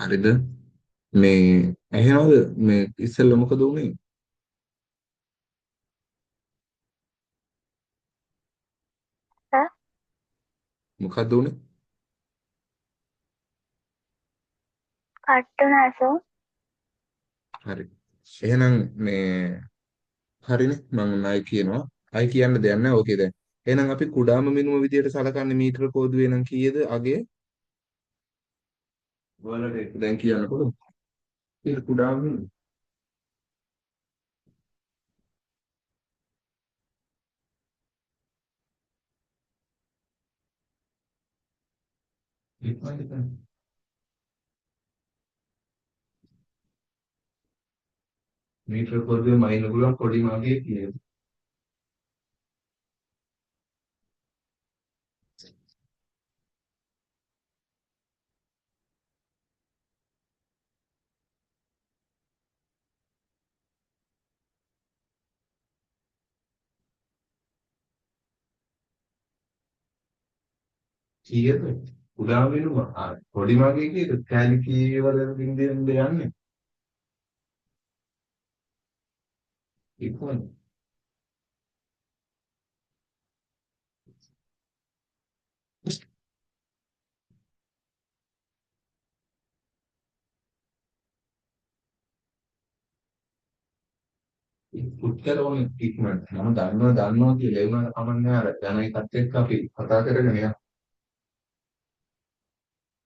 හරිද? මේ ඇහෙනවද? මේ ඉස්සෙල්ලා මොකද උනේ? මොකද්ද උනේ? කට්ටුනාසෝ. හරි. එහෙනම් මේ හරිනේ මම ණය කියනවා. අය කියන්න දෙයක් නැහැ. ඕකේ දැන්. එහෙනම් අපි කුඩාම මිනිම විදියට සලකන්නේ මීටර කෝදුවේ නම් කීයද? අගේ වලට දැන් කියන්නකො. ඒක කුඩාම මිනිම. මීටර කෝදුවේ මයින්න පුළුවන් පොඩි මාගේ කීයද? කීයද? කුඩාම මිනිම. පොඩි මාගේ කීයද? කැලි කීවල බින්දෙන් යන්නේ. ඉක්මන. උත්තර ඕනේ ඉක්මනට. මම දන්නවා කියලා ඒ වුණාට කමන්නේ අර යන එකත් එක්ක අපි කතා කරගෙන යන්න.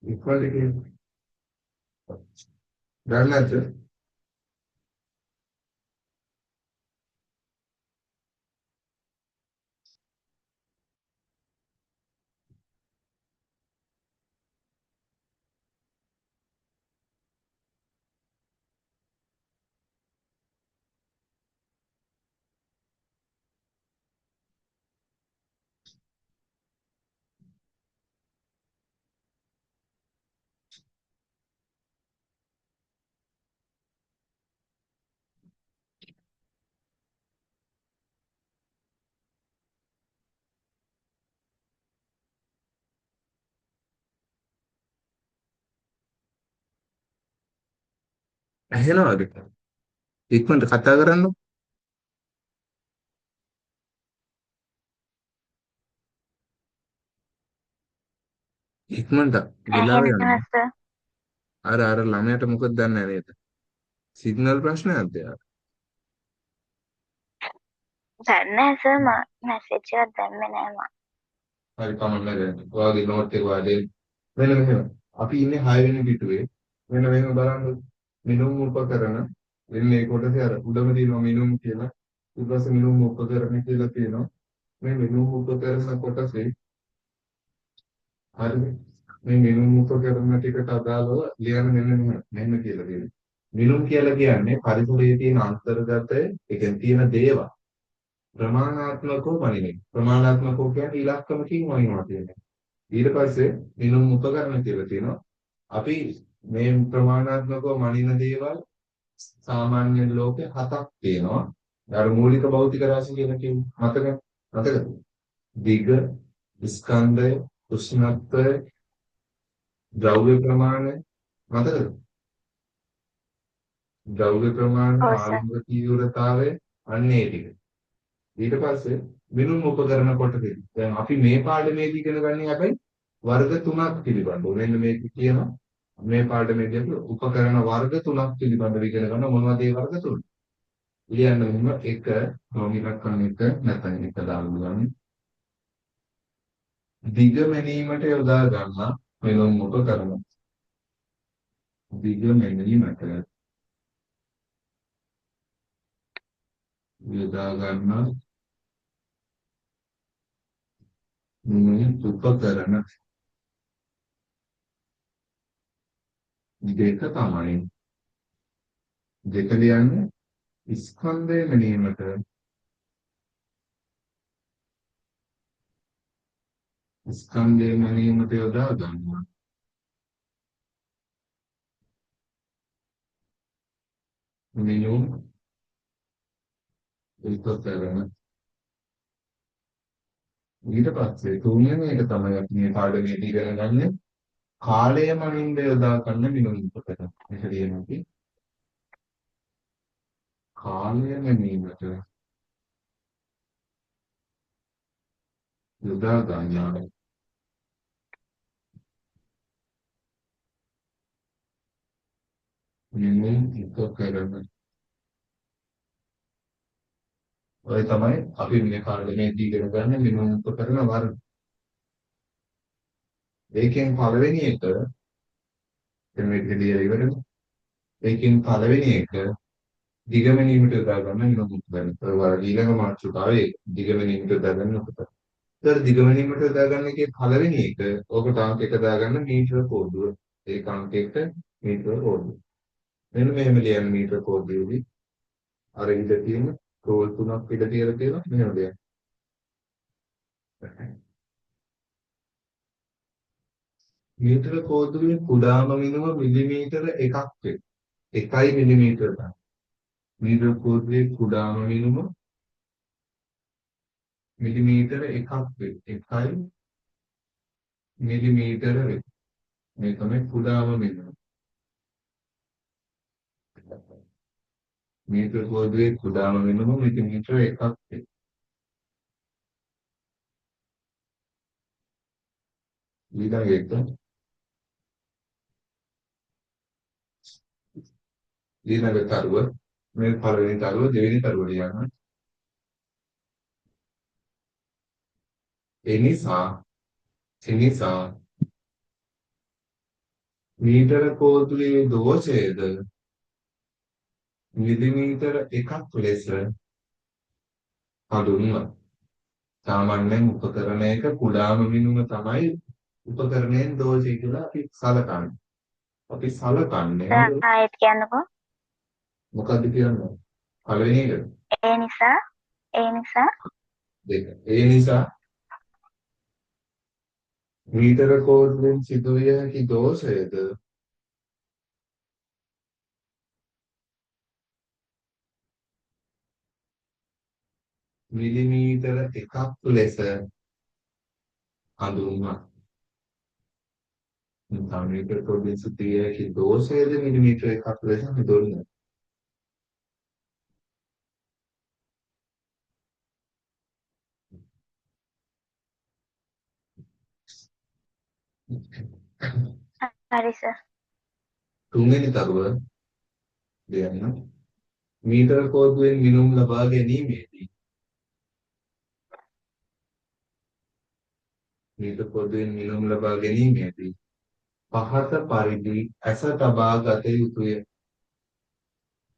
ඉක්මනට කියන්නේ. දන්නේ නැද්ද? ඇහෙනවද? ඉක්මනට කතා කරන්න. ඉක්මනට වෙලාව යනවා. ඇහෙනවස. අර ළමයාට මොකද දන්නේ නැහැ නේද? සිග්නල් ප්‍රශ්නයක්ද යාර? දන්නෑස මැසේජ් එකක් දැම්මේ නෑ මං. හරි කමන්න නැහැ. ඔයාගේ නෝට් එක ඔයාලේ මෙන්න මෙහෙම. අපි ඉන්නේ 6 වෙනි පිටුවේ. මෙන්න මෙහෙම බලන්න. මිනුම් උපකරණ වෙන්නේ කොටසේ අර උඩම තියෙනවා මිනුම් කියලා. ඊට පස්සේ මිනුම් උපකරණ කියලා තියෙනවා. මේ මිනුම් උපකරණ කොටසේ හරිද? මේ මිනුම් උපකරණ ටිකට අදාළව ලියන්න මෙන්න කියලා තියෙනවා. මිනුම් කියලා කියන්නේ පරිසරයේ තියෙන අන්තර්ගත ඒ කියන්නේ තියෙන දේවල් ප්‍රමාණාත්මකව පරිණින්. ප්‍රමාණාත්මකව කියන්නේ ඉලක්කමකින් වයින්නවා කියන්නේ. ඊට පස්සේ මිනුම් උපකරණ කියලා තියෙනවා. අපි මේ ප්‍රමාණාත්මකව මනින දේවල් සාමාන්‍ය ලෝකේ හතක් තියෙනවා. අර මූලික භෞතික රාශි කියන කිව්ව මතකද? දිග, ස්කන්ධය, උෂ්ණත්වය, ද්‍රව්‍ය ප්‍රමාණය මතකද? ද්‍රව්‍ය ප්‍රමාණය, ඔව් සර්. ආලෝක තීව්‍රතාවය අන්න ඒ ටික. ඊට පස්සේ මිනුම් උපකරණ කොටසෙදි දැන් අපි මේ පාඩමේදී ඉගෙන ගන්නේ හැබැයි වර්ග තුනක් පිළිබඳව. මෙන්න මේක කියනවා මේ පාඩමේදී අපි උපකරණ වර්ග තුනක් පිළිබඳව ඉගෙන ගන්න මොනවද ඒ වර්ග තුන? ලියන්න මෙන්න එක නොමිලක්කම් එක නැත්නම් එක දාන්න ගන්න. දිග මැනීමට යොදා ගන්න මෙලොම් උපකරණ. දිග මැනීමට යොදා ගන්න මේ උපකරණ දෙක තමයි. දෙක ලියන්නේ ස්කන්ධය මැනීමට ස්කන්ධය මැනීමට යොදා ගන්න මෙලොම් උපකරණ. ඊට පස්සේ තුන්වෙනි එක තමයි අපි මේ පාඩමේදී ඉගෙන ගන්නේ කාලය මනින්ද යොදා ගන්න මිනුම්පතට. මේක ලියනවා. කාලය මැනීමට යොදා ගන්නා මිනුම් උපකරණ. ඔය තමයි අපි මේ කාලෙදී ඉගෙන ගන්න මිනුම් උපකරණ වර්ග. ඒකෙන් පළවෙනි එක දැන් මේක ලියලා ඉවරනේ. ඒකෙන් පළවෙනි එක දිගමැනීමට යොදා ගන්න මිනුම් උපකරණ. ඔය ඊළඟ මාතෘකාවේ දිගමැනීමට යොදා ගන්න උපකරණ. ඒතර දිගමැනීමට යොදා ගන්න එකේ පළවෙනි එක ඔකට අංක එක දාගන්න මීටර කෝඩුව. ඒක අංක එක මීටර කෝඩුව. මෙන්න මෙහෙම ලියන්න මීටර කෝඩුවේදී අර ඉඳ තියෙන රෝල් තුනක් පිට තියලා තියෙනවා මෙහෙම ලියන්න. මීටර කෝඩුවේ කුඩාම මිනුම මිලිමීටර එකක් වේ. 1 මිලිමීටර තමයි. මීටර කෝඩුවේ කුඩාම මිනුම මිලිමීටර එකක් වේ. 1 මිලිමීටර වේ. මේ තමයි කුඩාම මිනුම. මීටර කෝඩුවේ කුඩාම මිනුම මිලිමීටර එකක් වේ. ඊළඟ එක ඊළඟ තරුව මේ පළවෙනි තරුව දෙවෙනි තරුව ලියන්න. එනිසා මීටර කෝටුවේ දෝෂයද මිලිමීටර එකක් ලෙස හඳුන්වයි. සාමාන්‍යයෙන් උපකරණයක කුඩාම මිනුම තමයි උපකරණයෙන් දෝෂය කියලා අපි සලකන්නේ. අපි සලකන්නේ ආයෙත් කියන්නකෝ. මොකද්ද කියන්නේ? පළවෙනි එක. ඒ නිසා දෙක. ඒ නිසා මීටර කෝටුවෙන් සිදුවිය හැකි දෝෂයද මිලිමීටර එකක් ලෙස හඳුන්වයි. මීටර කෝටුවෙන් සිදුවිය හැකි දෝෂයද මිලිමීටර එකක් ලෙස හඳුන්වයි. හරි සර්. තුන්වෙනි තරුව ලියන්න. මීටර කෝටුවෙන් මිනුම් ලබා ගැනීමේදී මීටර කෝටුවෙන් මිනුම් ලබා ගැනීමේදී පහත පරිදි ඇස තබා ගත යුතුය.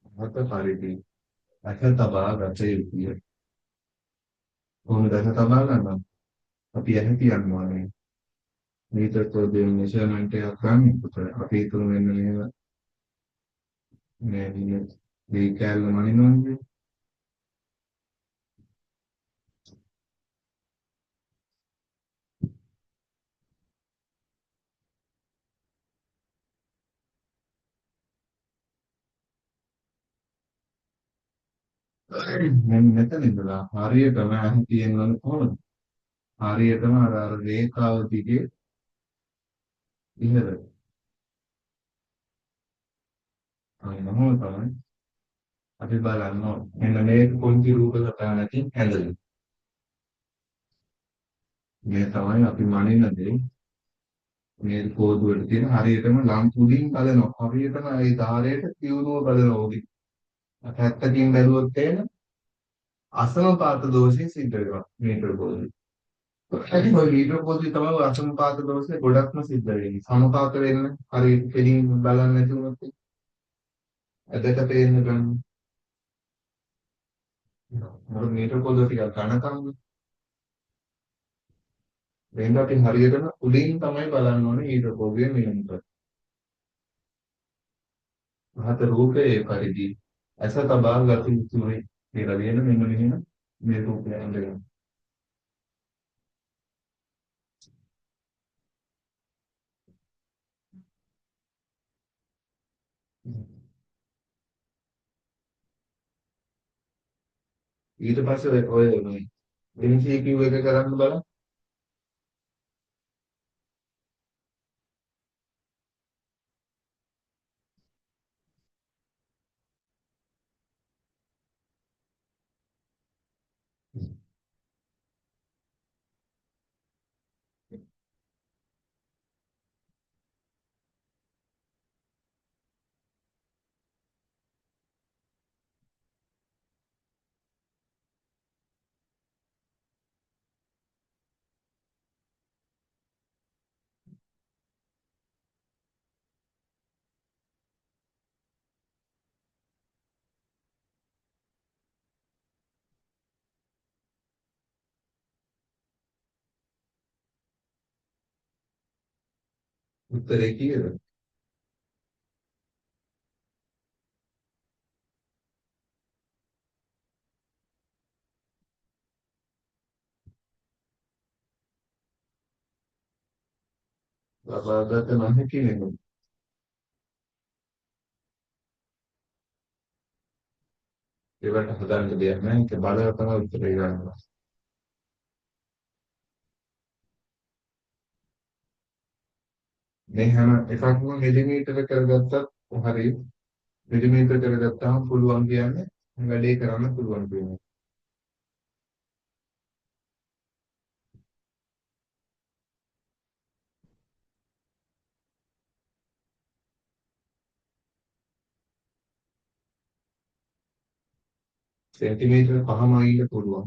පහත පරිදි ඇස තබා ගත යුතුය. කොහොමද ඇස තබා ගන්නවා? අපි ඇහැ කියනවා නේ. මීටර කෝටුවෙන් මෙෂර්මන්ට් එකක් ගන්න. අපි හිතමු මෙන්න මේව මේ දී කැල්ල මනිනවනේ. මෙන්න මෙතන ඉඳලා හරියටම ඇහැ තියෙනවනේ කොහොමද? හරියටම අර රේඛාව දිගේ ඉහළට. මොහොම තමයි අපි බලන්න ඕනේ. මෙන්න මේක පොන්ති රූප සටහනකින් ඇඳලා. මේ තමයි අපි මනින දේ. මේ කෝදුවල තියෙන හරියටම ලම් පුඩින් බලනවා. හරියටම ඒ ධාරයට කියුණුව බලනවා උදි. පැත්තකින් බැලුවොත් එන අසමපාත දෝෂය සිද්ධ වෙනවා මීටර කෝදුවේ. ඒකයි ඔය මීටර කෝදුවේ තමයි අසමපාත දෝෂය ගොඩක්ම සිද්ධ වෙන්නේ. සමපාත වෙන්න හරියට කෙලින් බලන්නේ නැති වුණොත් ඇදට පේන්න ගන්න. මොකද මීටර කෝදුව ටිකක් ඝනකම්. වෙන අපි හරියටම උඩින් තමයි බලන්න ඕනේ මීටර කෝදුවේ මිනුමට. මහත රූපයේ පරිදි ඇස තබා ගත යුතුයි කියලා කියන මෙන්න මෙහෙම මේ රූපය අඳගෙන. ඊට පස්සේ ඔය MCQ එක කරන්න බලන්න. උත්තරේ කීයද? ලබාගත නොහැකි නෙමෙයි. ඒවට හදන්න දෙයක් නැහැ. ඒක බලලා තමයි උත්තරේ ගන්නවා. මේ හැම එකක්ම මිලිමීටර කරගත්තත් හරි මිලිමීටර කරගත්තාම පුළුවන් කියන්නේ වැඩේ කරන්න පුළුවන් කියන්නේ. සෙන්ටිමීටර 5ම ඉන්න පුළුවන්.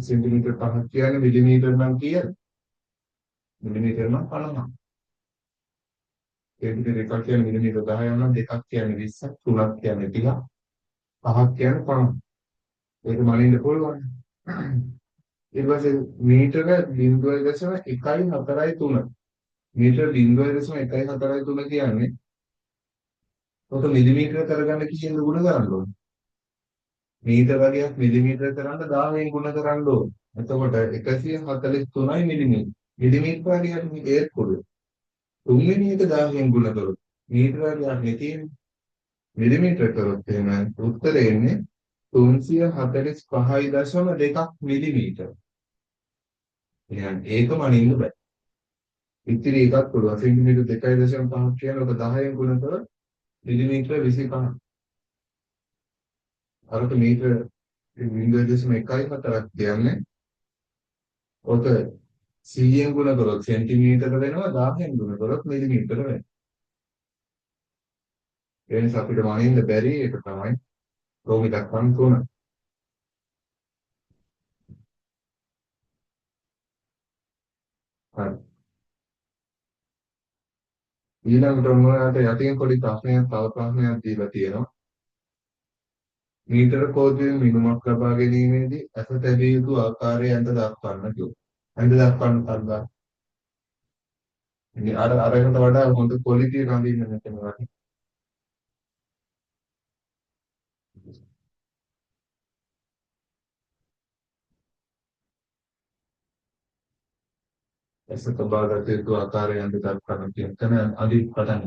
සෙන්ටිමීටර 5ක් කියන්නේ මිලිමීටර නම් කීයද? මිලිමීටර නම් 50. සෙන්ටිමීටර එකක් කියන්නේ මිලිමීටර 10 නම් දෙකක් කියන්නේ 20ක්, තුනක් කියන්නේ 30ක්, පහක් කියන්නේ 50. ඒක මනින්න පුළුවන්. ඊට පස්සේ මීටර 0.143. මීටර 0.143 කියන්නේ ඔක මිලිමීටර කරගන්න කිසිම ගුණ කරන්න ඕනේ. මීටර වර්ගයක් මිලිමීටර කරන්න 10න් ගුණ කරන්න ඕනේ. එතකොට 143යි මිලිමීටර. මිලිමීටර වර්ගයක් ඒත් පොඩි. තුන්වෙනි එක 10න් ගුණ කරොත් මීටර වර්ගයක් නේ තියෙන්නේ. මිලිමීටර කරොත් එහෙම උත්තරේ එන්නේ 345.2 මිලිමීටර. එහෙනම් ඒකම අනින්න බෑ. ඉතිරි එකක් පුළුවන්. සෙන්ටිමීටර 2.5 කියන එක 10න් ගුණ කරොත් මිලිමීටර 25. අරක මීටර 0.14ක් කියන්නේ ඔක 100න් ගුණ කරොත් සෙන්ටිමීටර වෙනවා 1000න් ගුණ කරොත් මිලිමීටර වෙනවා. ඒ නිසා අපිට මනින්න බැරි එක තමයි රෝගී දක්වන්න තුන. හරි. ඊළඟට මොනවාට යටින් පොඩි ප්‍රශ්නයක් තව ප්‍රශ්නයක් දීලා තියෙනවා. මීටර කෝදුවේ මිනුමක් ලබා ගැනීමේදී ඇස තැබිය යුතු ආකාරය ඇඳ දක්වන්න කිව්වා. ඇඳ දක්වන්න තරලා. ඉතින් අරකට වඩා හොඳ ක්වොලිටි එක අඳින්න මෙතන වගේ. ඇස තබා ගත යුතු ආකාරය ඇඳ දක්වන්න කියන තැන අඳින් පටන්.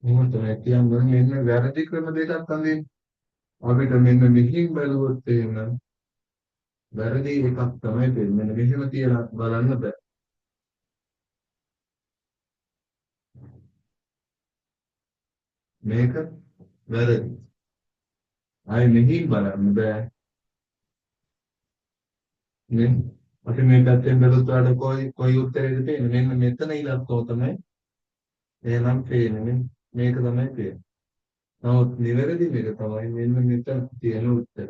මොකද මේ කියන්නේ මෙන්න වැරදි ක්‍රම දෙකක් අඳින්න. අපිට මෙන්න මෙහින් බලුවොත් එහෙම වැරදි එකක් තමයි වෙන්නේ. මෙන්න මෙහෙම තියලා බලන්න බෑ. මේක වැරදි. ආයි මෙහින් බලන්න බෑ. නේ? අපි මේ පැත්තෙන් බැලුවත් වල කොයි උත්තරේද තියෙන්නේ? මෙන්න මෙතන ඉලක්කව තමයි එහෙනම් පේන්නේ නේ. මේක තමයි පේන්නේ. නමුත් නිවැරදි මේක තමයි මෙන්න මෙතන තියෙන උත්තරය.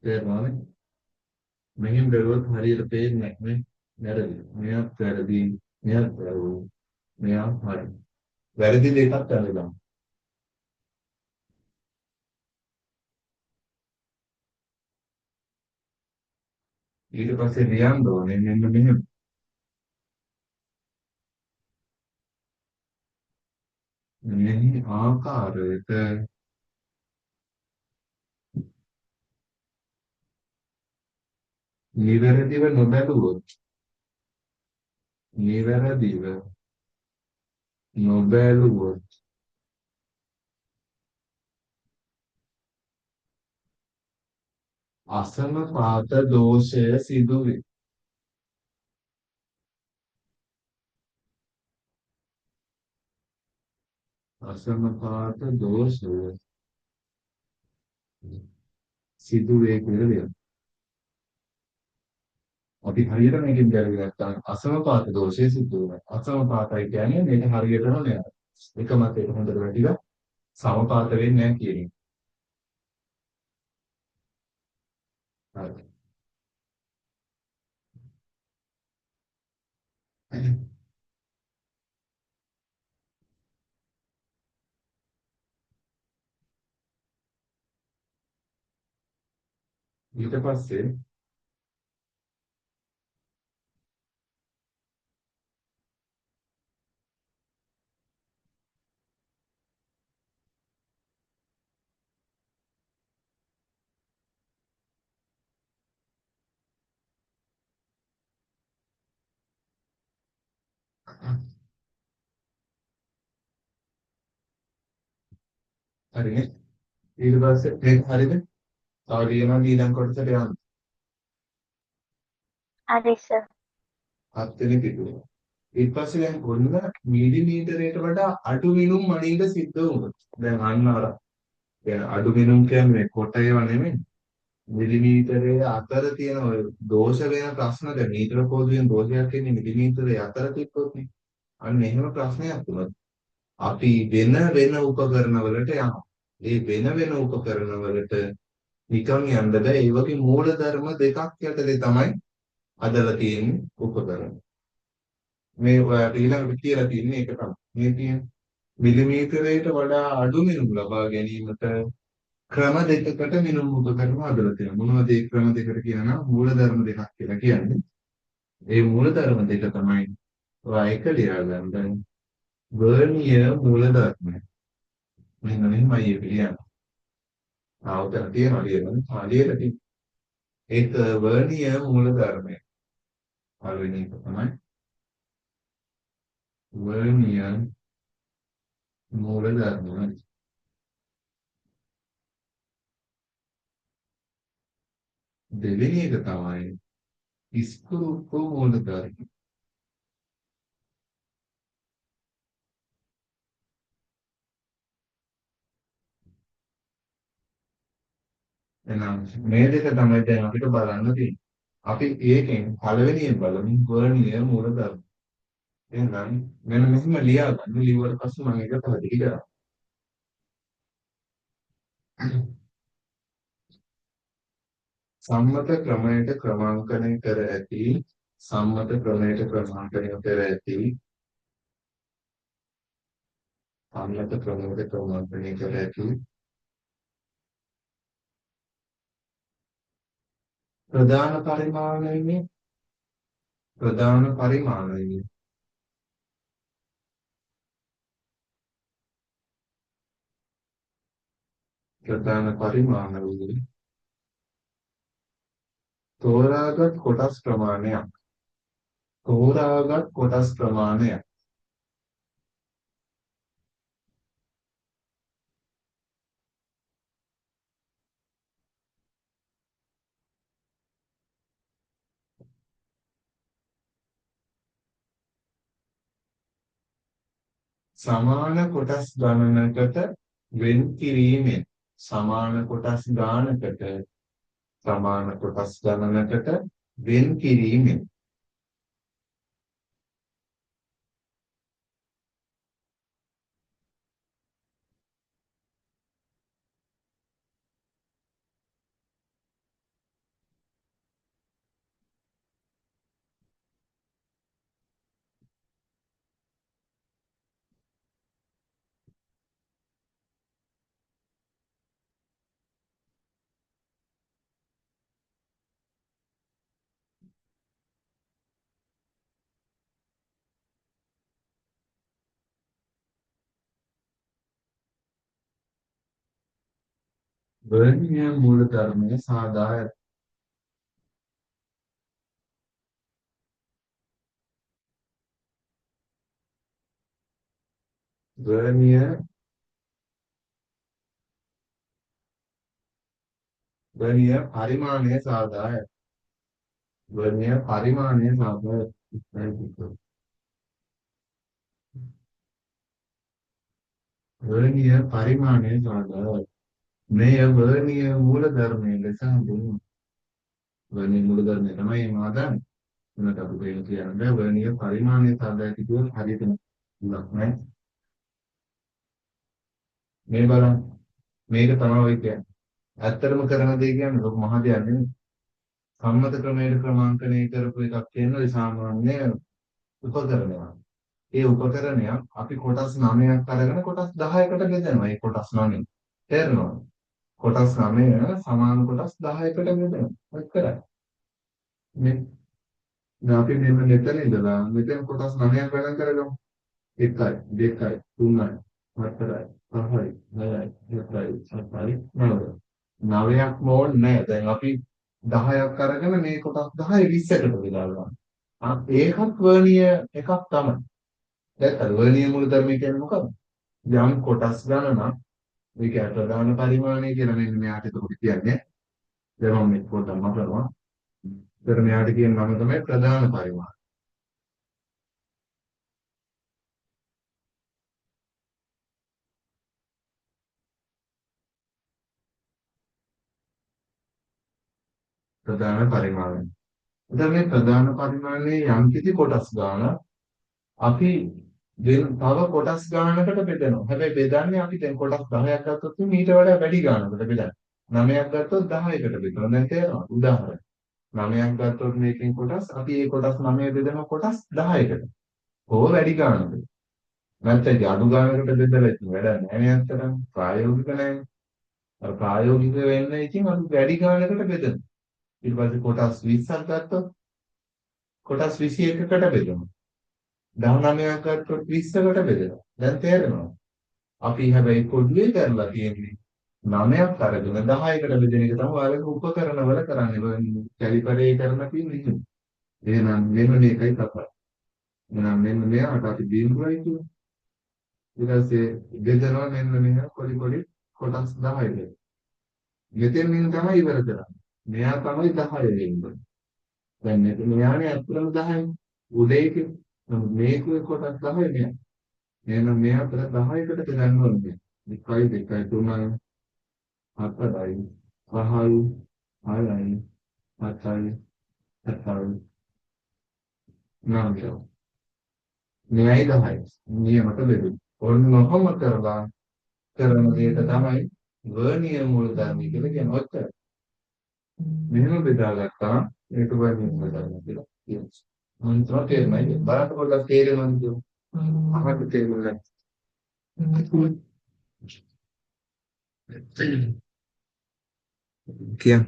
තේරුණානේ? මෙහින් බැලුවොත් හරියට පේන්නේ නැහැ නේ. වැරදි. මෙයත් වැරදි. මෙයත් වැරදි. මෙයා හරි. වැරදි දෙකක් වැරදිලා. ඊට පස්සේ ලියන්න ඕනේ මෙන්න මෙහෙම. මෙහි ආකාරයට නිවැරදිව නොබැලුවොත් නිවැරදිව නොබැලුවොත් අසමපාත දෝෂය සිදුවේ. අසමපාත දෝෂය සිදුවේ කියලා ලියන්න. අපි හරියට මේකෙන් බැලුවේ නැත්නම් අසමපාත දෝෂය සිදු වෙනවා. අසමපාතයි කියන්නේ මේක හරියටම නෑ. එක මතයක හොඳට වැටිලා සමපාත වෙන්නේ නැහැ කියන එක. හරි. ඊට පස්සේ හරිනේ. ඊට පස්සේ මේක හරියද? තව ලියනවා ඊළඟ කොටසට යන්න. හරි සර්. 7 වෙනි පිටුව. ඊට පස්සේ දැන් ඔන්න මිලිමීටරයට වඩා අඩු මිනුම් මනින්න සිද්ධ වුණා. දැන් අන්න අර දැන් අඩු මිනුම් කියන්නේ කොට ඒවා නෙමෙයි. මිලිමීටරයේ අතර තියෙන ඔය දෝෂ වෙන ප්‍රශ්න දැන් මීටර කෝදුවෙන් දෝෂයක් එන්නේ මිලිමීටරයේ අතර තිබ්බොත් නේ. අන්න එහෙම ප්‍රශ්නයක් තුනක්. අපි වෙන වෙන උපකරණවලට යනවා. ඒ වෙන වෙන උපකරණවලට නිකන් යන්න බෑ. ඒ වගේ මූලධර්ම දෙකක් යටතේ තමයි අදලා තියෙන්නේ උපකරණ. මේ ඔයාලට ඊළඟට කියලා තියෙන්නේ ඒක තමයි. මේ තියෙන මිලිමීටරයට වඩා අඩු මිනුම් ලබා ගැනීමට ක්‍රම දෙකකට මිනුම් උපකරණ හදලා තියෙනවා. මොනවද ඒ ක්‍රම දෙකට කියනවා? මූලධර්ම දෙකක් කියලා කියන්නේ. ඒ මූලධර්ම දෙක තමයි ඔයා එක ලියා ගන්න. වර්නියර් මූලධර්ම. මෙන්න මෙහෙමයි ඒක ලියන්නේ. ආවතන තියනවා ලියනවා. ලියලා තියෙනවා. ඒක වර්නියර් මූලධර්මය. පළවෙනි එක තමයි වර්නියර් මූලධර්ම. දෙවෙනි එක තමයි ස්කූප මූලධර්ම. එහෙනම් මේ දෙක තමයි දැන් අපිට බලන්න තියෙන්නේ. අපි ඒකෙන් පළවෙනියෙන් බලමු වර්නියර් මූලධර්ම. එහෙනම් මෙන්න මෙහෙම ලියා ගන්න. ලියුවට පස්සේ මම ඒක පැහැදිලි කරා. සම්මත ක්‍රමයට ක්‍රමාංකනය කර ඇති සම්මත ක්‍රමයට ක්‍රමාංකනය කර ඇති සම්මත ක්‍රමයට ක්‍රමාංකනය කර ඇති ප්‍රධාන පරිමාණයේ ප්‍රධාන පරිමාණයේ ප්‍රධාන පරිමාණයේ තෝරාගත් කොටස් ප්‍රමාණයක් තෝරාගත් කොටස් ප්‍රමාණයක් සමාන කොටස් ගණනකට වෙන් කිරීමෙන් සමාන කොටස් ගානකට සමාන කොටස් ගණනකට වෙන් කිරීමෙන් වර්ණීය මූලධර්මයේ සාදාය. වර්ණීය වර්ණීය පරිමාණයේ සාදාය. වර්ණීය පරිමාණයේ සාදාය. වර්ණීය පරිමාණයේ සාදාය. මෙය වර්ණීය මූලධර්මයේ ලෙස හඳුන්වනවා. වර්ණීය මූලධර්මය තමයි මා දන්නේ. එනකට අපි වෙන කියන්නේ වර්ණීය පරිමාණයේ සාදාය කියුවොත් හරියට නෑ. මේ බලන්න මේක තමයි ඔය කියන්නේ. ඇත්තටම කරන දේ කියන්නේ ලොකු මහ දෙයක් නෙමෙයි. සම්මත ක්‍රමයට ක්‍රමාංකණය කරපු එකක් තියෙනවා සාමාන්‍ය උපකරණයක්. ඒ උපකරණයක් අපි කොටස් 9ක් අරගෙන කොටස් 10කට බෙදනවා. ඒ කොටස් 9. තේරෙනවද? කොටස් 9 සමාන කොටස් 10කට බෙදනවා. ඔච්චරයි. මේ දැන් අපි මෙන්න මෙතන ඉඳලා මෙතන කොටස් 9ක් ගණන් කරගමු. 1යි 2යි 3යි 4යි 5යි 6යි 7යි 8යි 9යි. 9ක්ම ඕනේ නැහැ. දැන් අපි 10ක් අරගෙන මේ කොටස් 10 20කට බෙදා ගන්නවා. ඒකත් වර්ණීය එකක් තමයි. දැන් වර්ණීය මූලධර්මය කියන්නේ මොකක්ද? යම් කොටස් ගණනක් මේක ප්‍රධාන පරිමාණය කියලා මෙන්න මෙයාට ඒක කියන්නේ. දැන් මම මේක පොඩ්ඩක් මතනවා. ඒතර මෙයාට කියන නම තමයි ප්‍රධාන පරිමාණය. ප්‍රධාන පරිමාණය. දැන් මේ ප්‍රධාන පරිමාණයේ යම් කිසි කොටස් ගන්න අපි තව කොටස් ගානකට බෙදනවා. හැබැයි බෙදන්නේ අපි දැන් කොටස් 10ක් ගත්තොත් ඊට වඩා වැඩි ගානකට බෙදන්නේ. 9ක් ගත්තොත් 10කට බෙදනවා. දැන් තේරෙනවද? උදාහරණ. 9ක් ගත්තොත් මේකෙන් කොටස් අපි ඒ කොටස් 9 බෙදනවා කොටස් 10කට. ඕක වැඩි ගානකට. නැත්නම් අඩු ගානකට බෙදලා ඉතින් වැඩක් නැහැ නේ අත්තරම. ප්‍රායෝගික නැහැ. අර ප්‍රායෝගික වෙන්නේ ඉතින් අපි වැඩි ගානකට බෙදනවා. ඊට පස්සේ කොටස් 20ක් ගත්තොත් කොටස් 21කට බෙදනවා. 19ක් ගත්තොත් 20කට බෙදෙනවා. දැන් තේරෙනවද? අපි හැබැයි පොඩ්ඩේ කරලා තියෙන්නේ 9ක් අරගෙන 10කට බෙදෙන එක තමයි ඔයාලගේ උපකරණවල කරන්නේ. කැලිපරේ කරන තියෙන්නේ. එහෙනම් මෙන්න මේකයි කතාව. එහෙනම් මෙන්න මෙයාට අපි බිඳුවයි කියන්නේ. ඊට පස්සේ බෙදනවා මෙන්න මෙහෙම පොඩි පොඩි කොටස් 10කට. මෙතෙන්ින් තමයි ඉවර කරන්නේ. මෙයා තමයි 10 වෙන්නේ. දැන් මෙයානේ අත්‍තරම 10යි. උදේක මේකේ කොටස් 10 මෙයා. එහෙනම් මේ අතර 10කට බෙදන්න ඕනේ. 1යි 2යි 3යි 4යි 5යි 6යි 7යි 8යි 9යි. මෙයයි 10යි. නියමත බෙදුම්. ඔන්න ඔහොම කරලා කරන දෙයට තමයි වර්ණීය මූලධර්ම කියලා කියන්නේ. ඔච්චර. මෙහෙම බෙදාගත්තා ඒක වර්ණීය මූලධර්ම කියලා කියනවා. මම තේරුණා. බලන්න පොඩ්ඩක් තේරෙනවද කියලා. අහන්න තේරුණා. කියන්න.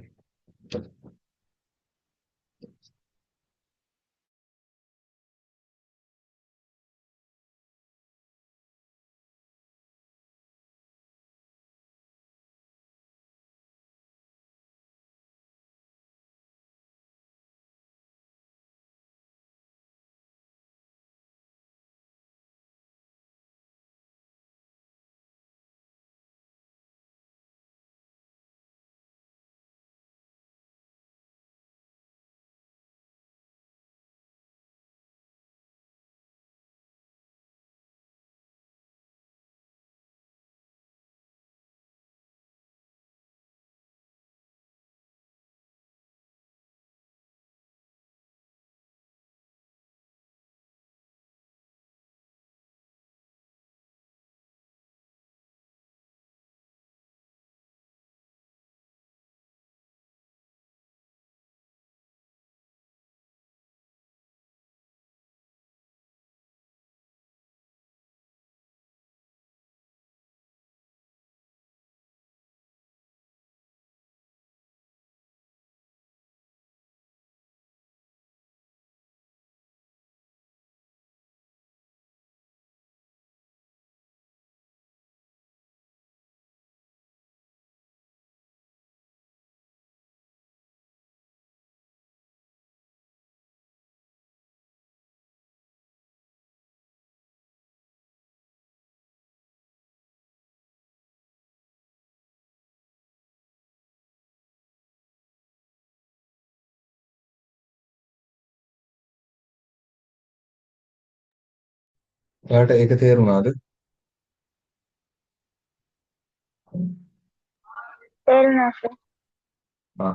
ඔයාලට ඒක තේරුණාද? තේරුණා සර්.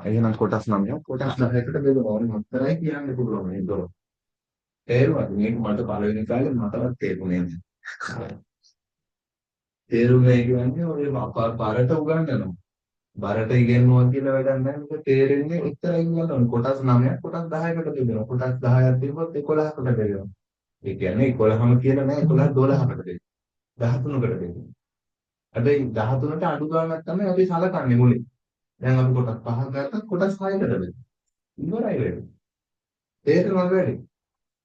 එහෙනම් කොටස් 9ක් කොටස් 10කට බෙදනවා. මොකක්දයි කියන්න පුළුවන් මේ දොර. තේරුණාද? මේක මට පළවෙනි කාලේ මටවත් තේරුනේ නැහැ. තේරුනේ කියන්නේ ඔය බරට උගන්වනවා. බරට ඉගෙනුවා කියලා වැඩක් නැහැ. මේක තේරෙන්නේ උත්තරයි කියනවා. කොටස් 9ක් කොටස් 10කට බෙදෙනවා. කොටස් 10ක් තිබ්බොත් 11කට බෙදෙනවා. ඒ කියන්නේ 11ම කියලා නෑ 11 12කට බෙදෙනවා. 13කට බෙදෙනවා. හැබැයි 13ට අඩු ගාණක් තමයි අපි සලකන්නේ මුලින්. දැන් අපි කොටස් 5ක් ගත්තත් කොටස් 6කට බෙදෙනවා. ඉවරයි වෙන්නේ. තේරෙනවද වැඩි?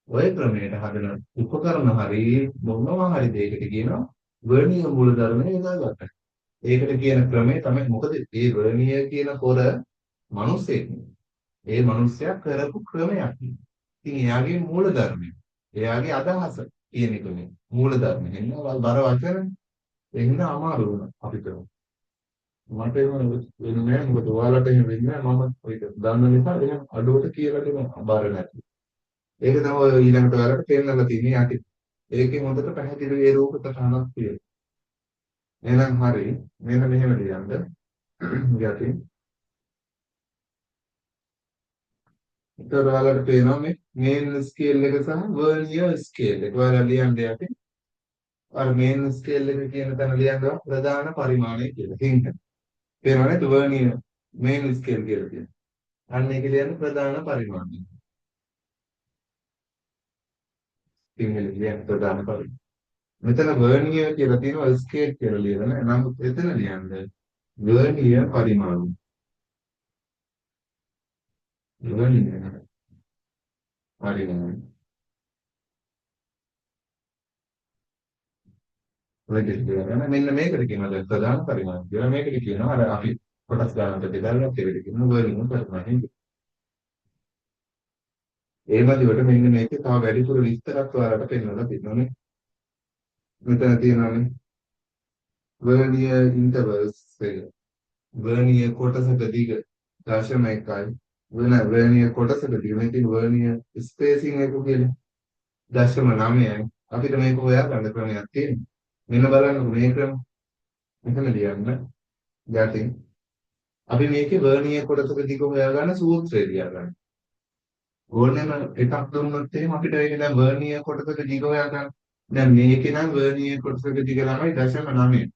ඔය ක්‍රමයට හදන උපකරණ හරි මොනවා හරි දෙයකට කියනවා වර්ණීය මූලධර්ම යොදාගන්න. ඒකට කියන ක්‍රමය තමයි මොකද මේ වර්ණීය කියන පොර මිනිස්සෙක්. ඒ මිනිස්සයා කරපු ක්‍රමයක්. ඉතින් එයාගේ මූලධර්මය. එයාගේ අදහස කියන එක මේ මූලධර්ම. එන්න බර වචන එන්න අමාරු වුණා අපිට. මට එහෙම වෙන්නේ නැහැ. මොකද ඔයාලට එහෙම වෙන්නේ නැහැ. මම ඒක දන්න නිසා එහෙම අඩුවට කියලා දෙනවා බාර නැති. ඒක තමයි ඊළඟට ඔයාලට පෙන්නලා තියෙන්නේ යටි. ඒකේ හොඳට පැහැදිලි ඒ රූප සටහනක් තියෙනවා. එහෙනම් හරි. මෙන්න මෙහෙම ලියන්න. යටි. ඒතර ඔයාලට පේනවා මේ මේන් ස්කේල් එක සහ වර්නියර් ස්කේල් එක. ඔයාලා ලියන්න යටි. අර මේන් ස්කේල් එක කියන තැන ලියන්න ප්‍රධාන පරිමාණය කියලා. හින්ට. පේනවද නේද වර්නියර් මේන් ස්කේල් කියලා තියෙනවා. අන්න ඒක ලියන්න ප්‍රධාන පරිමාණය. සිංහලෙන් ලියන්න ප්‍රධාන පරිමාණය. මෙතන වර්නියර් කියලා තියෙනවා ස්කේල් කියලා ලියලා නෑ. නමුත් එතන ලියන්න වර්නියර් පරිමාණය. වර්නියර් පරිමාණය. ඔයගෙට කියනවා මෙන්න මේකට කියනවා දැන් ප්‍රධාන පරිමාණය කියලා. මේකට කියනවා අර අපි කොටස් ගන්නට බෙදලා ඒකට කියනවා වර්නියර් පරිමාණය. ඒ වගේවට මෙන්න මේකේ තව වැඩිපුර විස්තරත් ඔයාලට පෙන්වලා තියෙනවානේ. මෙතන තියෙනවානේ වර්නියර් ඉන්ටර්වල්ස් එක. වර්නියර් කොටසක දිග 0.1යි. වර්නියර් කොටසක දිග මේකේ වර්නියර් ස්පේසිං එක කියන්නේ 0.9යි. අපිට මේක හොයාගන්න ක්‍රමයක් තියෙනවා. මෙන්න බලන්නකො මේ ක්‍රම. මෙතන ලියන්න. යටින් අපි මේකේ වර්නියර් කොටසක දිග හොයාගන්න සූත්‍රය ලියගන්න. ඕනෙම එකක් දුන්නොත් එහෙම අපිට ඒක දැන් වර්නියර් කොටසක දිග හොයාගන්න. දැන් මේකේ නම් වර්නියර් කොටසක දිග ළමයි 0.9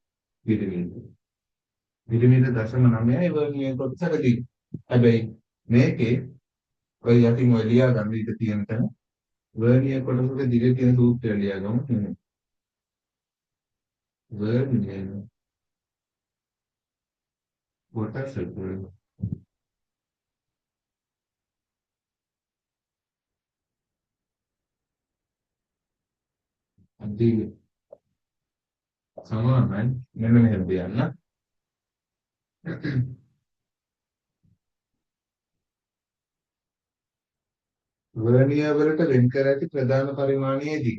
මිලිමීටර. මිලිමීටර 0.9යි වර්නියර් කොටසක දිග. හැබැයි මේකේ ඔය යටින් ඔය ලියා ගන්න ඉත තියෙන තැන වර්නියර් කොටසක දිග කියන සූත්‍රය ලියා ගමු. වර්නියර් කොටසක දිග සමානයි මෙන්න මෙහෙම තියන්න. වර්නියර් වලට වෙන් කර ඇති ප්‍රධාන පරිමාණයේ දිග.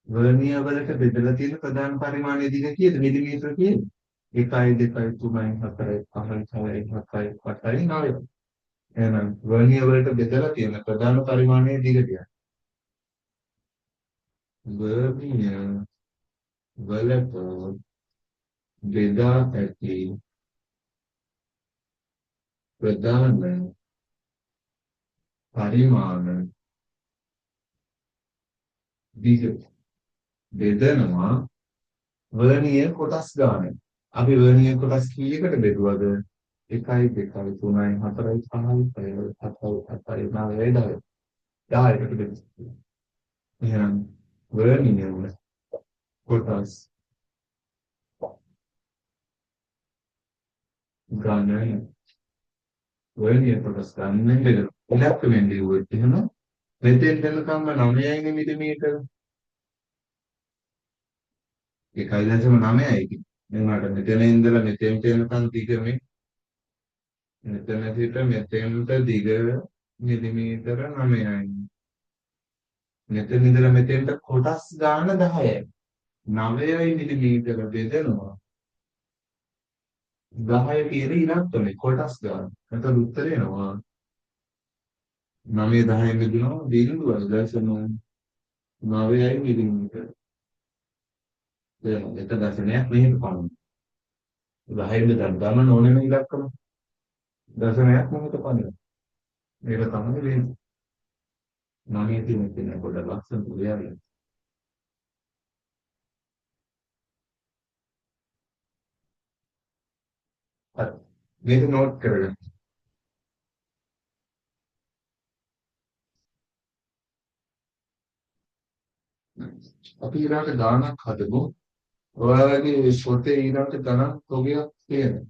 වර්නියර් වලට බෙදලා තියෙන ප්‍රධාන පරිමාණයේ දිග කීයද? මිලිමීටර කීයද? 1 2 3 4 5 6 7 8 9. එහෙනම් වර්නියර් වලට බෙදලා තියෙන ප්‍රධාන පරිමාණයේ දිග කියන්නේ. වර්නියර් වලට බෙදා ඇති ප්‍රධාන පරිමාණ දිග බෙදනවා වර්නියර් කොටස් ගන්න. අපි වර්නියර් කොටස් කීයකට බෙදුවද? 1 2 3 4 5 6 7 8 9 10කට බෙදුවා. එහෙනම් වර්නියර් කොටස් ගන්න වර්නියර් කොටස් ගන්න බෙදලා ඉලක්කයෙන් ලියුවොත් එහෙම මෙතෙන් දෙනකම්ම 9යි මිලිමීටර 1.9යි. එනවාට මෙතන ඉඳලා මෙතෙන්ට එනකම් දිග මේ මෙතන සිට මෙතෙන්ට දිග මිලිමීටර 9යි. මෙතන ඉඳලා මෙතෙන්ට කොටස් ගාන 10යි. 9යි මිලිමීටර බෙදෙනවා 10 කියන ඉලක්කනේ කොටස් ගාන. එතකොට උත්තරේ එනවා 9 10 බෙදුනවා 0.9 9යි මිලිමීටර. දැන් එක දශමයක් මෙහෙට පනවනවා. 10 ඉඳන් ගමන ඕනෙම ඉලක්කම දශමයක් මෙහෙට පනවනවා. මේක තමයි වෙන්නේ. 9 තියෙන පොඩ ලක්ෂණ පුරාවේ. හරි. මේක නෝට් කරගන්න. අපි ඊළඟට ගානක් හදමු. ඔයාලගේ පොතේ ඊළඟට ගණන් තොගයක් තියෙනවා.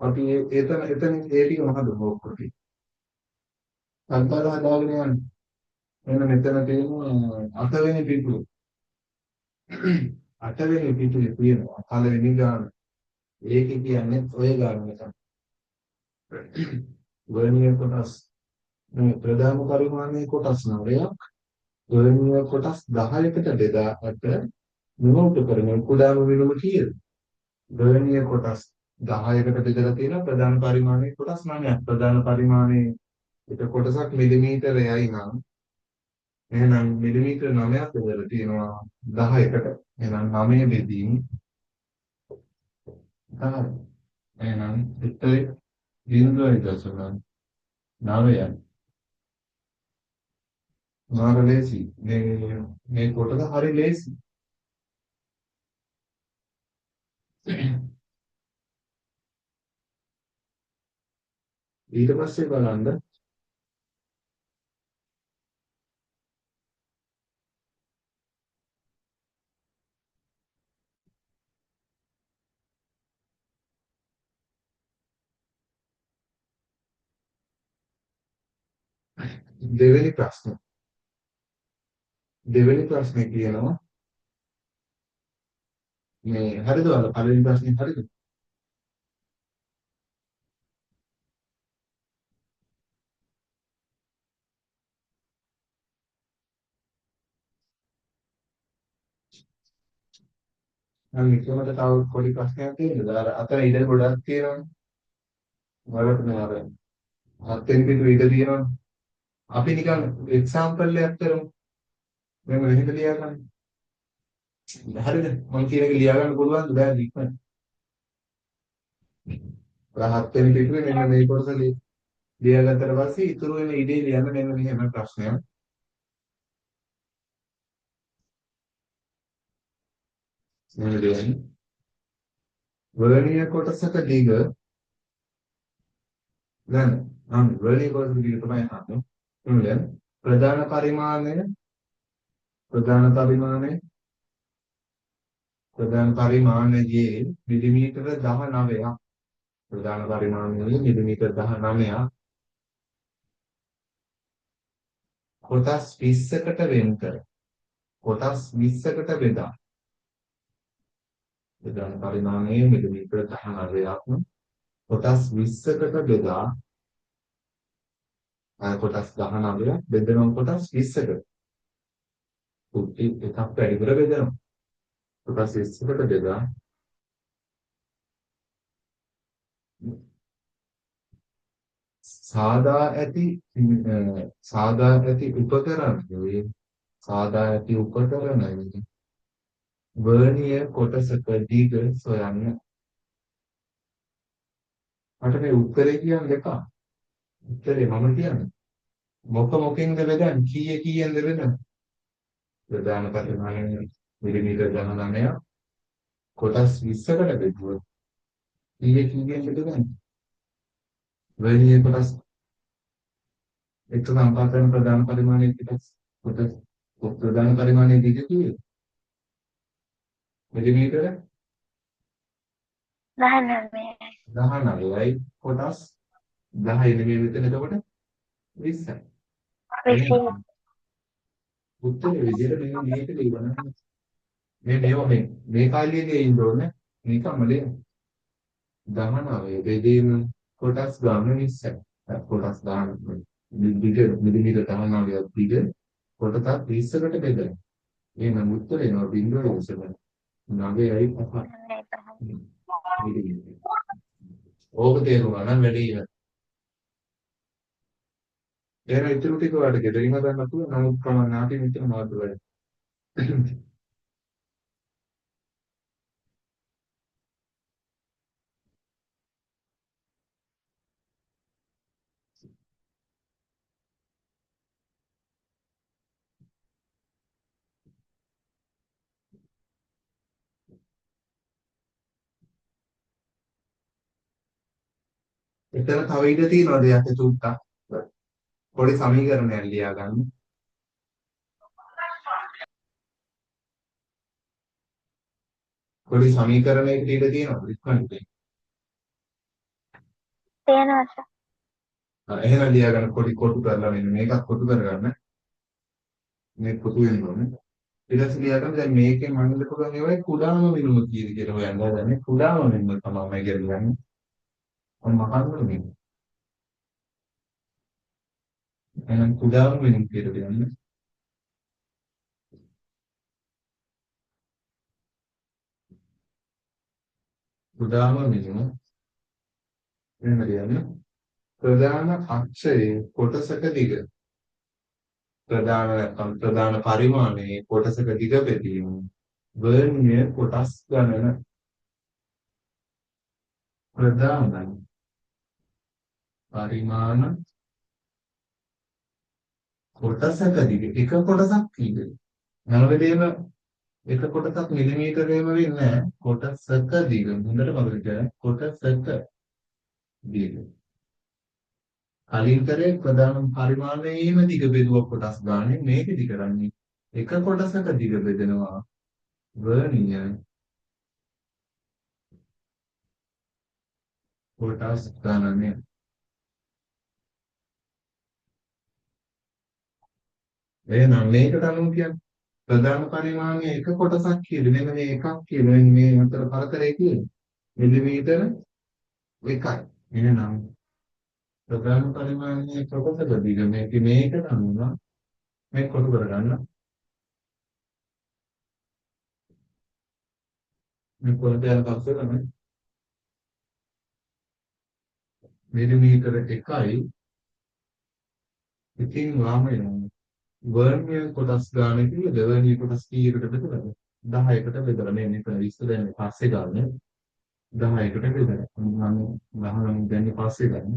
අපි එතන ඒ ටික හදමු ඔක්කොම. අන්තර හදාගෙන යන්න. එන්න මෙතන තියෙනවා 8 වෙනි පිටුව. 8 වෙනි පිටුවේ තියෙනවා පළවෙනි ගාන. ඒකේ කියන්නේ ඔය ගාන එක. වර්ණීය කොටස් මේ ප්‍රධාන පරිමාණයේ කොටස් 9ක් වර්ණීය කොටස් 10කට බෙදාකට විමුක්ත කරන කුඩාම විනුම කීයද? වර්ණීය කොටස් 10කට බෙදලා තියෙන ප්‍රධාන පරිමාණයේ කොටස් 9ක්. ප්‍රධාන පරිමාණයේ එක කොටසක් මිලිමීටරයයි නම් එහෙනම් මිලිමීටර 9ක් බෙදලා තියෙනවා 10කට. එහෙනම් 9 බෙදීම 10. එහෙනම් උත්තරේ 0.9යි. මාර ලේසි. මේ කොටස හරි ලේසි. ඊට පස්සේ බලන්න දෙවෙනි ප්‍රශ්න. දෙවෙනි ප්‍රශ්නේ කියනවා මේ හරිද වල පළවෙනි ප්‍රශ්නේ හරිද? නම් නිකමට තව පොඩි ප්‍රශ්නයක් තියෙනවද? අර අතන ඉඩ ගොඩක් තියෙනවනේ. වලට නෑ අර හත්ෙන් පිටු ඉඩ තියෙනවනේ. අපි නිකන් එක්සැම්පල් එකක් කරමු. මම මෙහෙම ලියා ගන්න. හරිද? මම කියන එක ලියා ගන්න පුළුවන්ද? බෑ ඉක්මනට. හත්ෙන් පිටුවේ මෙන්න මේ කොටස ලියාගත්තට පස්සේ ඉතුරු වෙන ඉඩේ ලියන්න මෙන්න මෙහෙම ප්‍රශ්නයක්. මෙහෙම ලියන්න. වර්ණීය කොටසක දිග දැන් වර්ණීය කොටසක දිග තමයි අහන්නේ. එමුදෙන් ප්‍රධාන පරිමාණය පරිමාණයේ මිලිමීටර 19ක්. ප්‍රධාන පරිමාණයේ මිලිමීටර 19ක් කොටස් 20කට වෙන් කර කොටස් 20කට බෙදා ප්‍රධාන පරිමාණයේ මිලිමීටර 19ක් කොටස් 20කට බෙදා කොටස් 19ක් බෙදෙනවා කොටස් 20කට. එකක් වැඩිපුර බෙදෙනවා. කොටස් 20කට බෙදා සාදා ඇති උපකරණයේ වර්ණීය කොටසක දිග සොයන්න. මට මේ උත්තරේ කියන්න එපා. උත්තරේ මම කියන්නේ. මොකෙන්ද බෙදන්නේ? කීයෙන්ද බෙදන්නේ? ප්‍රධාන පරිමාණය මිලිමීටර 19ක් කොටස් 20කට බෙදුවොත් කීයෙන් බෙදන්නේ? වර්ණීය කොටස් එක්ක සම්පාත කරන ප්‍රධාන පරිමාණයේ කොටස් ප්‍රධාන පරිමාණයේ දිග කීයද? මිලිමීටර 19යි. 19යි කොටස් 10 නෙමෙයි මෙතන එතකොට 20යි. 20. උත්තරේ විදිහට මෙන්න මේක ලියවන්න. මේ කාලියේ ඉන්න ඕනේ. නිකම්ම ලියන්න. 19 බෙදීම කොටස් ගන්න 20යි. කොටස් 19 මිලිමීටර 19ක් දිග කොටස් 20කට බෙදලා. එහෙනම් උත්තරේ නෝ 0.9යි 5. ඕක තේරුණා නම් වැඩි ඉවරයි. එහෙනම් ඉතුරු ටික ඔයාලට ගෙදරින් හදන්න පුළුවන්. නමුත් කමක් අපි මෙතන මාරු වෙයි. එතන තව ඉඩ තියෙනවා දෙයක් චුට්ටක්. පොඩි සමීකරණයක් ලියා ගන්න. පොඩි සමීකරණයකට ඉඩ තියෙනවා ඉක්මනට. තියෙනවා සර්. එහෙනම් ලියා ගන්න පොඩි කොටු කරලා මෙන්න මේකත් කොටු කරගන්න. මේ කොටු වෙන්න ඕනේ. ඊට පස්සේ ලියා ගන්න දැන් මේකේ මම ලකුණු ඒවයි කුඩාම මිනුම කීයද කියලා හොයන්න හදන්නේ. කුඩාම මිනුම තමයි මම කියන්නේ. මම මහන්න මේ. එහෙනම් කුඩාම මිනුම කියලා කියන්නේ. කුඩාම මිනුම එහෙම කියන්නේ ප්‍රධාන අක්ෂයේ කොටසක දිග ප්‍රධාන පරිමාණයේ කොටසක දිග බෙදීම වර්නියර් කොටස් ගණන ප්‍රධාන පරිමාණ කොටසක දිග එක කොටසක් දිග හැම වෙලේම එක කොටසක් මිලිමීටරේම වෙන්නේ නැහැ කොටසක දිග හොඳට මතක තියාගන්න කොටසක දිග කලින් කරේ ප්‍රධාන පරිමාණයේම දිග බෙදුව කොටස් ගන්න මේකෙදි කරන්නේ එක කොටසක දිග බෙදෙනවා වර්නියර් කොටස් ගණනය එහෙනම් මේකට අනුව කියන්නේ ප්‍රධාන පරිමාණයේ එක කොටසක් කියලා මෙන්න මේ එකක් කියලා මෙන්න මේ අතර පරතරය කියන්නේ මිලිමීටර එකයි එහෙනම් ප්‍රධාන පරිමාණයේ කොටසක දිග මේකට අනුව මේ කොටු කරගන්න මේ කොටට යන පස්සේ තමයි මිලිමීටර එකයි ඉතින් වාම වෙනවා වර්නියර් කොටස් ගන්න කිව්වද වර්නියර් කොටස් කීයකට බෙදලාද 10කට බෙදලා මේ මෙතන ඉස්සරහින් පස්සේ ගන්න 10කට බෙදලා මම 10 දැන් පස්සේ ගන්න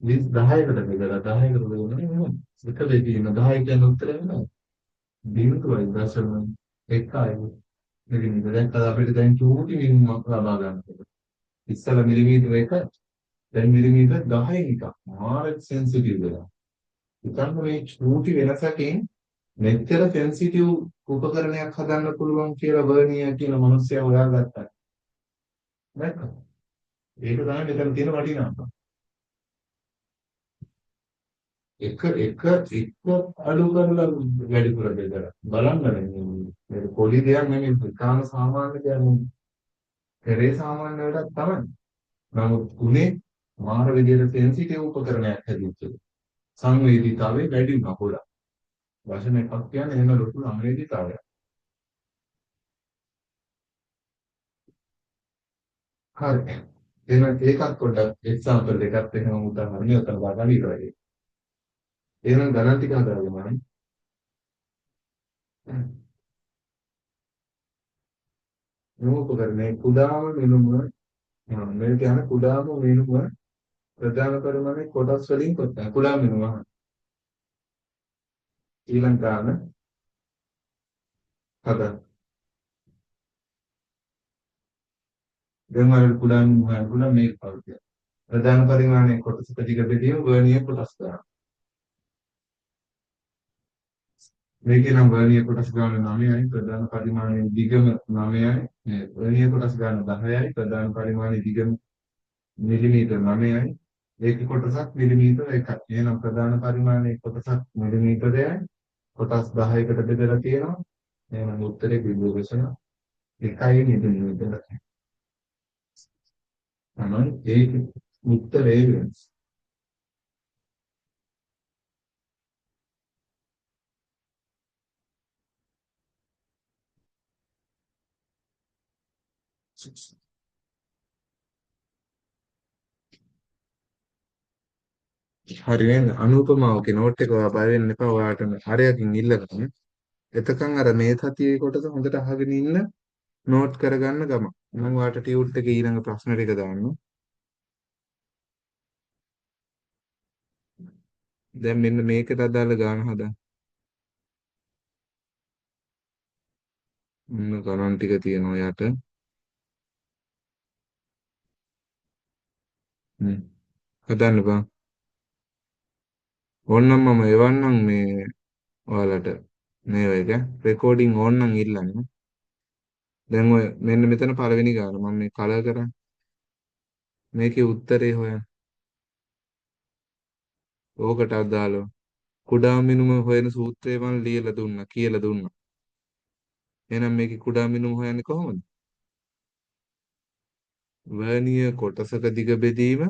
10කට බෙදලා 10කට බෙදලා එක දෙකකින් 10 කියන උත්තරය වෙනවා බිඳුවයි දශම එකයි මිලිමීටර දැන් අපිට දැන් චූටි මිනිමමක් ලබා ගන්න ඉස්සල මිලිමීටර 1 දැන් මිලිමීටර 10 එකක් මාර සෙන්සිටිව් වෙනවා හිතන්න මේ චූටි වෙනසකින් මෙච්චර සෙන්සිටිව් උපකරණයක් හදන්න පුළුවන් කියලා වර්නියර් කියන මිනිස්සයා හොයාගත්තා නේද? ඒක තමයි මෙතන තියෙන වටිනාකම. එක අඩු කරලා වැඩිපුර බෙදලා බලන්න මේ පොඩි දෙයක් නෙමෙයි කාම සාමාන්‍ය දෙයක් නෙමෙයි. කරේ සාමාන්‍ය වැඩක් තමයි. නමුත් උනේ මාර විදියට සෙන්සිටිව් උපකරණයක් හැදිච්ච. සංවේදීතාවය වැඩි වුණා පොඩක්. වචන එකක් කියන්නේ එහෙම ලොකු සංවේදීතාවයක්. හරි. එහෙනම් ඒකත් පොඩ්ඩක් එක්සැම්පල් දෙකක් එහෙනම් උදාහරණයක් කරලා ගන්න ඉවරයි. එහෙනම් ගණන් ටික හදාගමු. නෝකරන්නේ කුඩාම මිනුම මේ කියන කුඩාම මිනුම ප්‍රධාන පරිමාණයේ කොටස් වලින් කොට කුඩා මිනුම ඊළඟ ගාන හදා දැන් වල කුඩා මිනුම මේක පරිදි ප්‍රධාන පරිමාණයේ කොටස් දිග බෙදීම වර්නියර් කොටස් ගන්න මේකේ නම් වර්නියර් කොටස් ගන්න 9යි ප්‍රධාන පරිමාණයේ දිගම 9යි මේ වර්නියර් කොටස් ගන්න 10යි ප්‍රධාන පරිමාණයේ දිගම මිලිමීටර 9යි ඒක කොටසක් මිලිමීටර 1යි එහෙනම් ප්‍රධාන පරිමාණයේ කොටසක් මිලිමීටරයයි කොටස් 10කට බෙදලා තියෙනවා එහෙනම් උත්තරේ බිඳුව වෙන 1යි මිලිමීටර තමයි ඒක උත්තරේ වෙන්නේ හරි නේද? අනුපමාවක නෝට් එක ඔයා බය වෙන්න එපා. ඔයාට හරයකින් ඉල්ලගන්න. එතකන් අර මේ සතියේ කොටස හොඳට අහගෙන ඉන්න නෝට් කරගන්න ගම. මම ඔයාට ටියුට් එකේ ඊළඟ ප්‍රශ්න ටික දාන්නම්. දැන් මෙන්න මේකට අදාළ ගාන හදන්න. ගණන් ටික තියෙනවා යට. හ්ම්. හදන්න බං. ඕන්නම් මම එවන්නම් මේ ඔයාලට මේ එක රෙකෝඩින් ඕන්නම් ඉල්ලන්න. දැන් ඔය මෙන්න මෙතන පළවෙනි ගාන මම මේ කලර් කරන්නේ. මේකේ උත්තරේ හොයන්න. ඕකට අදාළව කුඩා මිනුම හොයන සූත්‍රය මම ලියලා දුන්නා කියලා දුන්නා. එහෙනම් මේකේ කුඩා මිනුම හොයන්නේ කොහොමද? වර්ණීය කොටසක දිග බෙදීම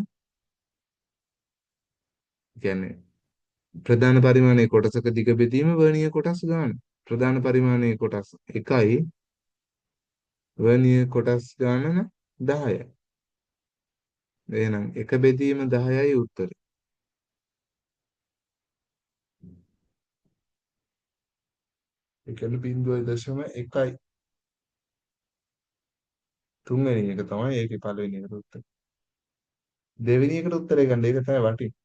කියන්නේ ප්‍රධාන පරිමාණයේ කොටසක දිග බෙදීම වර්ණීය කොටස් ගන්න. ප්‍රධාන පරිමාණයේ කොටස් 1යි වර්ණීය කොටස් ගණන 10යි. එහෙනම් එක බෙදීම 10යි උත්තරේ. ඒ කියන්නේ 0.1යි. තුන්වෙනි එක තමයි ඒකේ පළවෙනි එකට උත්තරේ. දෙවෙනි එකට උත්තරේ ගන්න ඒක තමයි වටින්නේ.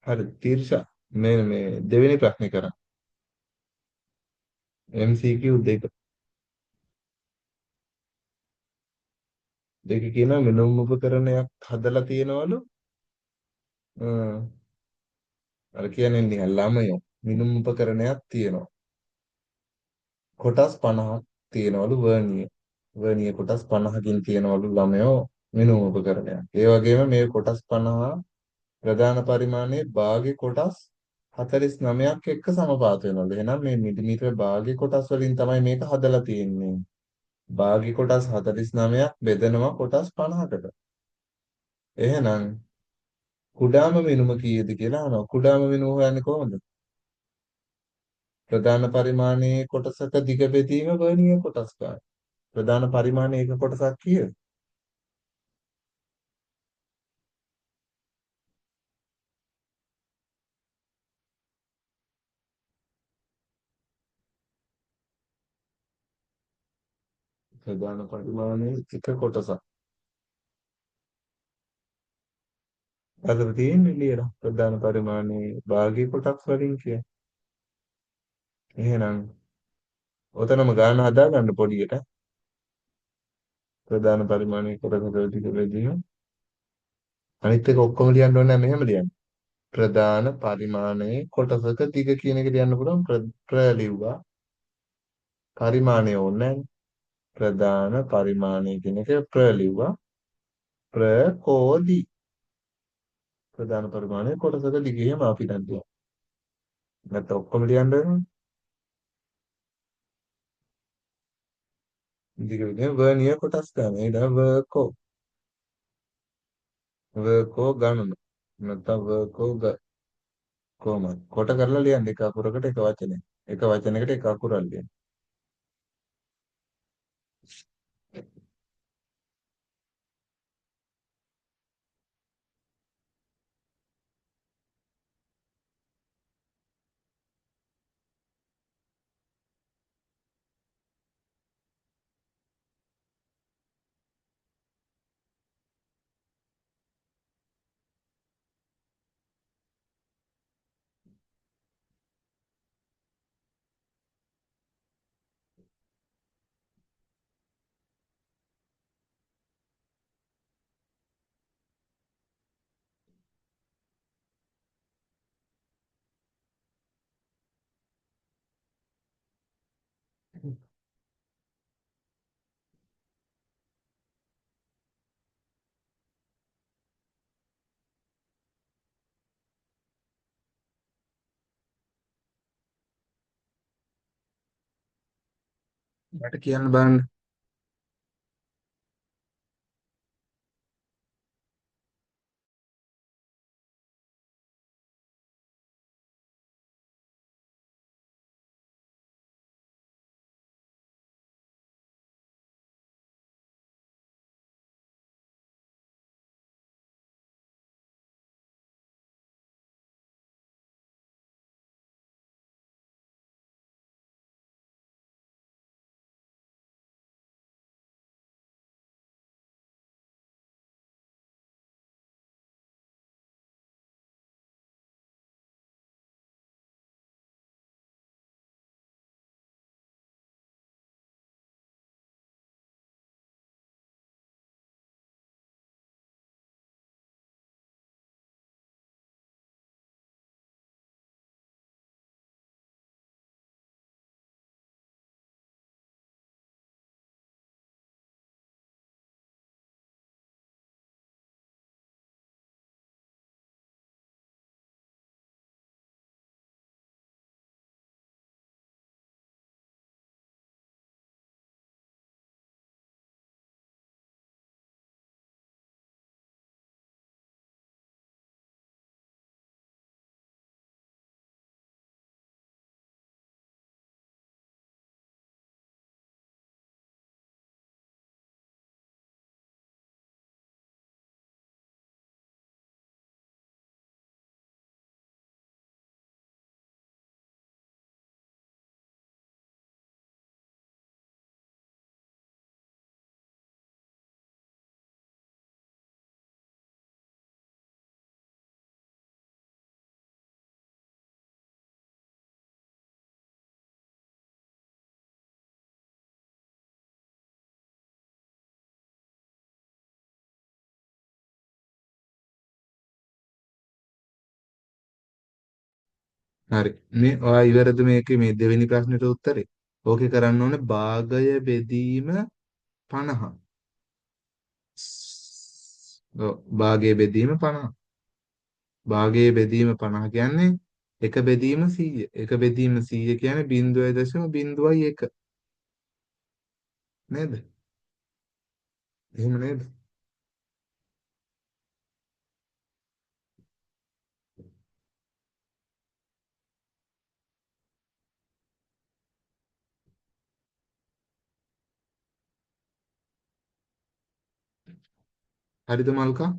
හරි තීර්ෂා මේ දෙවෙනි ප්‍රශ්නේ කරා. MCQ දෙක. දෙක කියනවා මෙනුම් උපකරණයක් හදලා තියෙනවලු. අර කියන්නේ නිකන් ළමයෝ මිනුම් උපකරණයක් තියෙනවා. කොටස් 50ක් තියෙනවලු වර්ණීය. වර්ණීය කොටස් 50කින් තියෙනවලු ළමයෝ මිනුම් උපකරණයක්. ඒ වගේම මේ කොටස් 50 ප්‍රධාන පරිමාණයේ භාග්‍ය කොටස් 49ක් එක්ක සමපාත වෙනවලු. එහෙනම් මේ මිලිමීටර භාග්‍ය කොටස් වලින් තමයි මේක හදලා තියෙන්නේ. භාග්‍ය කොටස් 49ක් බෙදෙනවා කොටස් 50කට. එහෙනම් කුඩාම මිනුම කීයද කියලා අහනවා. කුඩාම මිනුම හොයන්නේ කොහොමද? ප්‍රධාන පරිමාණයේ කොටසක දිග බෙදීම වර්ණීය කොටස් ගන්න. ප්‍රධාන පරිමාණයේ එක කොටසක් කීයද? ප්‍රධාන පරිමාණයේ එක කොටසක්. අතන තියෙන්නේ ලියලා ප්‍රධාන පරිමාණයේ භාග්‍ය කොටස් වලින් කිය. එහෙනම් ඔතනම ගාන හදා ගන්න පොඩියට ප්‍රධාන පරිමාණයේ කොටසක දිග බෙදීම අනිත් එක ඔක්කොම ලියන්න ඕනේ නැහැ මෙහෙම ලියන්න. ප්‍රධාන පරිමාණයේ කොටසක දිග කියන එක ලියන්න පුළුවන් ප්‍ර ලිව්වා. පරිමාණය ඕනේ නැහැ. ප්‍රධාන පරිමාණය කියන එක ප්‍ර ලිව්වා. ප්‍රකෝදි ප්‍රධාන පරිමාණයේ කොටසක දිගේම අපි දැන් ලියනවා. නැත්නම් ඔක්කොම ලියන්න වෙනවා. දිග විදිහේ වර්ණීය කොටස් ගන්න. ඒ දා වර්කෝ ගණන. නැත්නම් වර්කෝ කොහමද? කොට කරලා ලියන්න එක අකුරකට එක වචනයක්. එක වචනයකට එක අකුරක් ලියන්න. මට කියන්න බලන්න. හරි. මේ ඔයා ඉවරද මේකේ මේ දෙවෙනි ප්‍රශ්නෙට උත්තරේ? ඕකේ කරන්න ඕනේ භාගය බෙදීම 50. ඔව් භාගයේ බෙදීම 50. භාගයේ බෙදීම 50 කියන්නේ එක බෙදීම 100. එක බෙදීම 100 කියන්නේ 0.01 නේද? එහෙම නේද? හරිද මල්කා?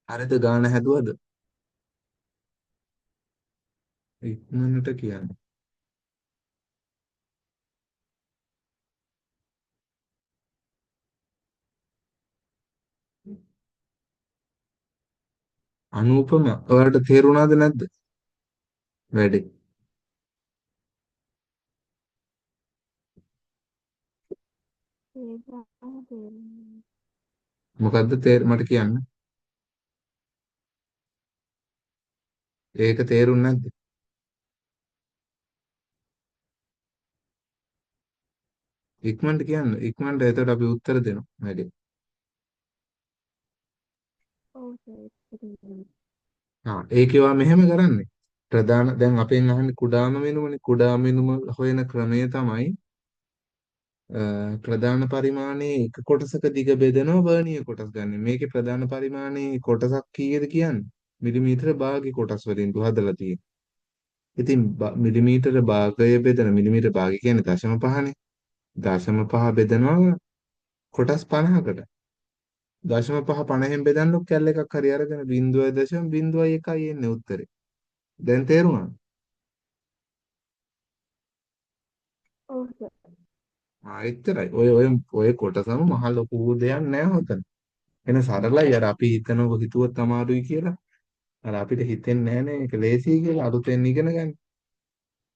හරිද ගාන හැදුවද? ඉක්මනට කියන්නේ. අනූපම ඔයාලට තේරුණාද නැද්ද? වැඩි. මොකද්ද මට කියන්න. ඒක තේරුන්නේ නැද්ද? ඉක්මනට කියන්න. ඉක්මනට එතකොට අපි උත්තර දෙනවා. වැඩි. ඒකේවා මෙහෙම කරන්නේ. ප්‍රධාන දැන් අපෙන් අහන්නේ කුඩාම මිනුමනේ. කුඩාම මිනුම හොයන ක්‍රමය තමයි ප්‍රධාන පරිමාණයේ එක කොටසක දිග බෙදනවා වර්ණීය කොටස් ගන්න. මේකේ ප්‍රධාන පරිමාණයේ කොටසක් කීයද කියන්නේ? මිලිමීටර භාගයේ කොටස් වලින් හදලා තියෙන්නේ. ඉතින් මිලිමීටර භාගය බෙදන මිලිමීටර භාගය කියන්නේ 0.5නේ. 0.5 බෙදනවා කොටස් 50කට. 0.5 50න් බෙදන්නොත් කැල්ල එකක් හරි අරගෙන 0.01යි එන්නේ උත්තරේ. දැන් තේරුණාද? එච්චරයි. ඔය කොටසම මහ ලොකු දෙයක් නෑ හොතන. එන සරලයි අර අපි හිතුවත් අමාරුයි කියලා. අර අපිට හිතෙන්නේ නෑනේ ඒක ලේසියි කියලා අලුතෙන් ඉගෙන ගන්න.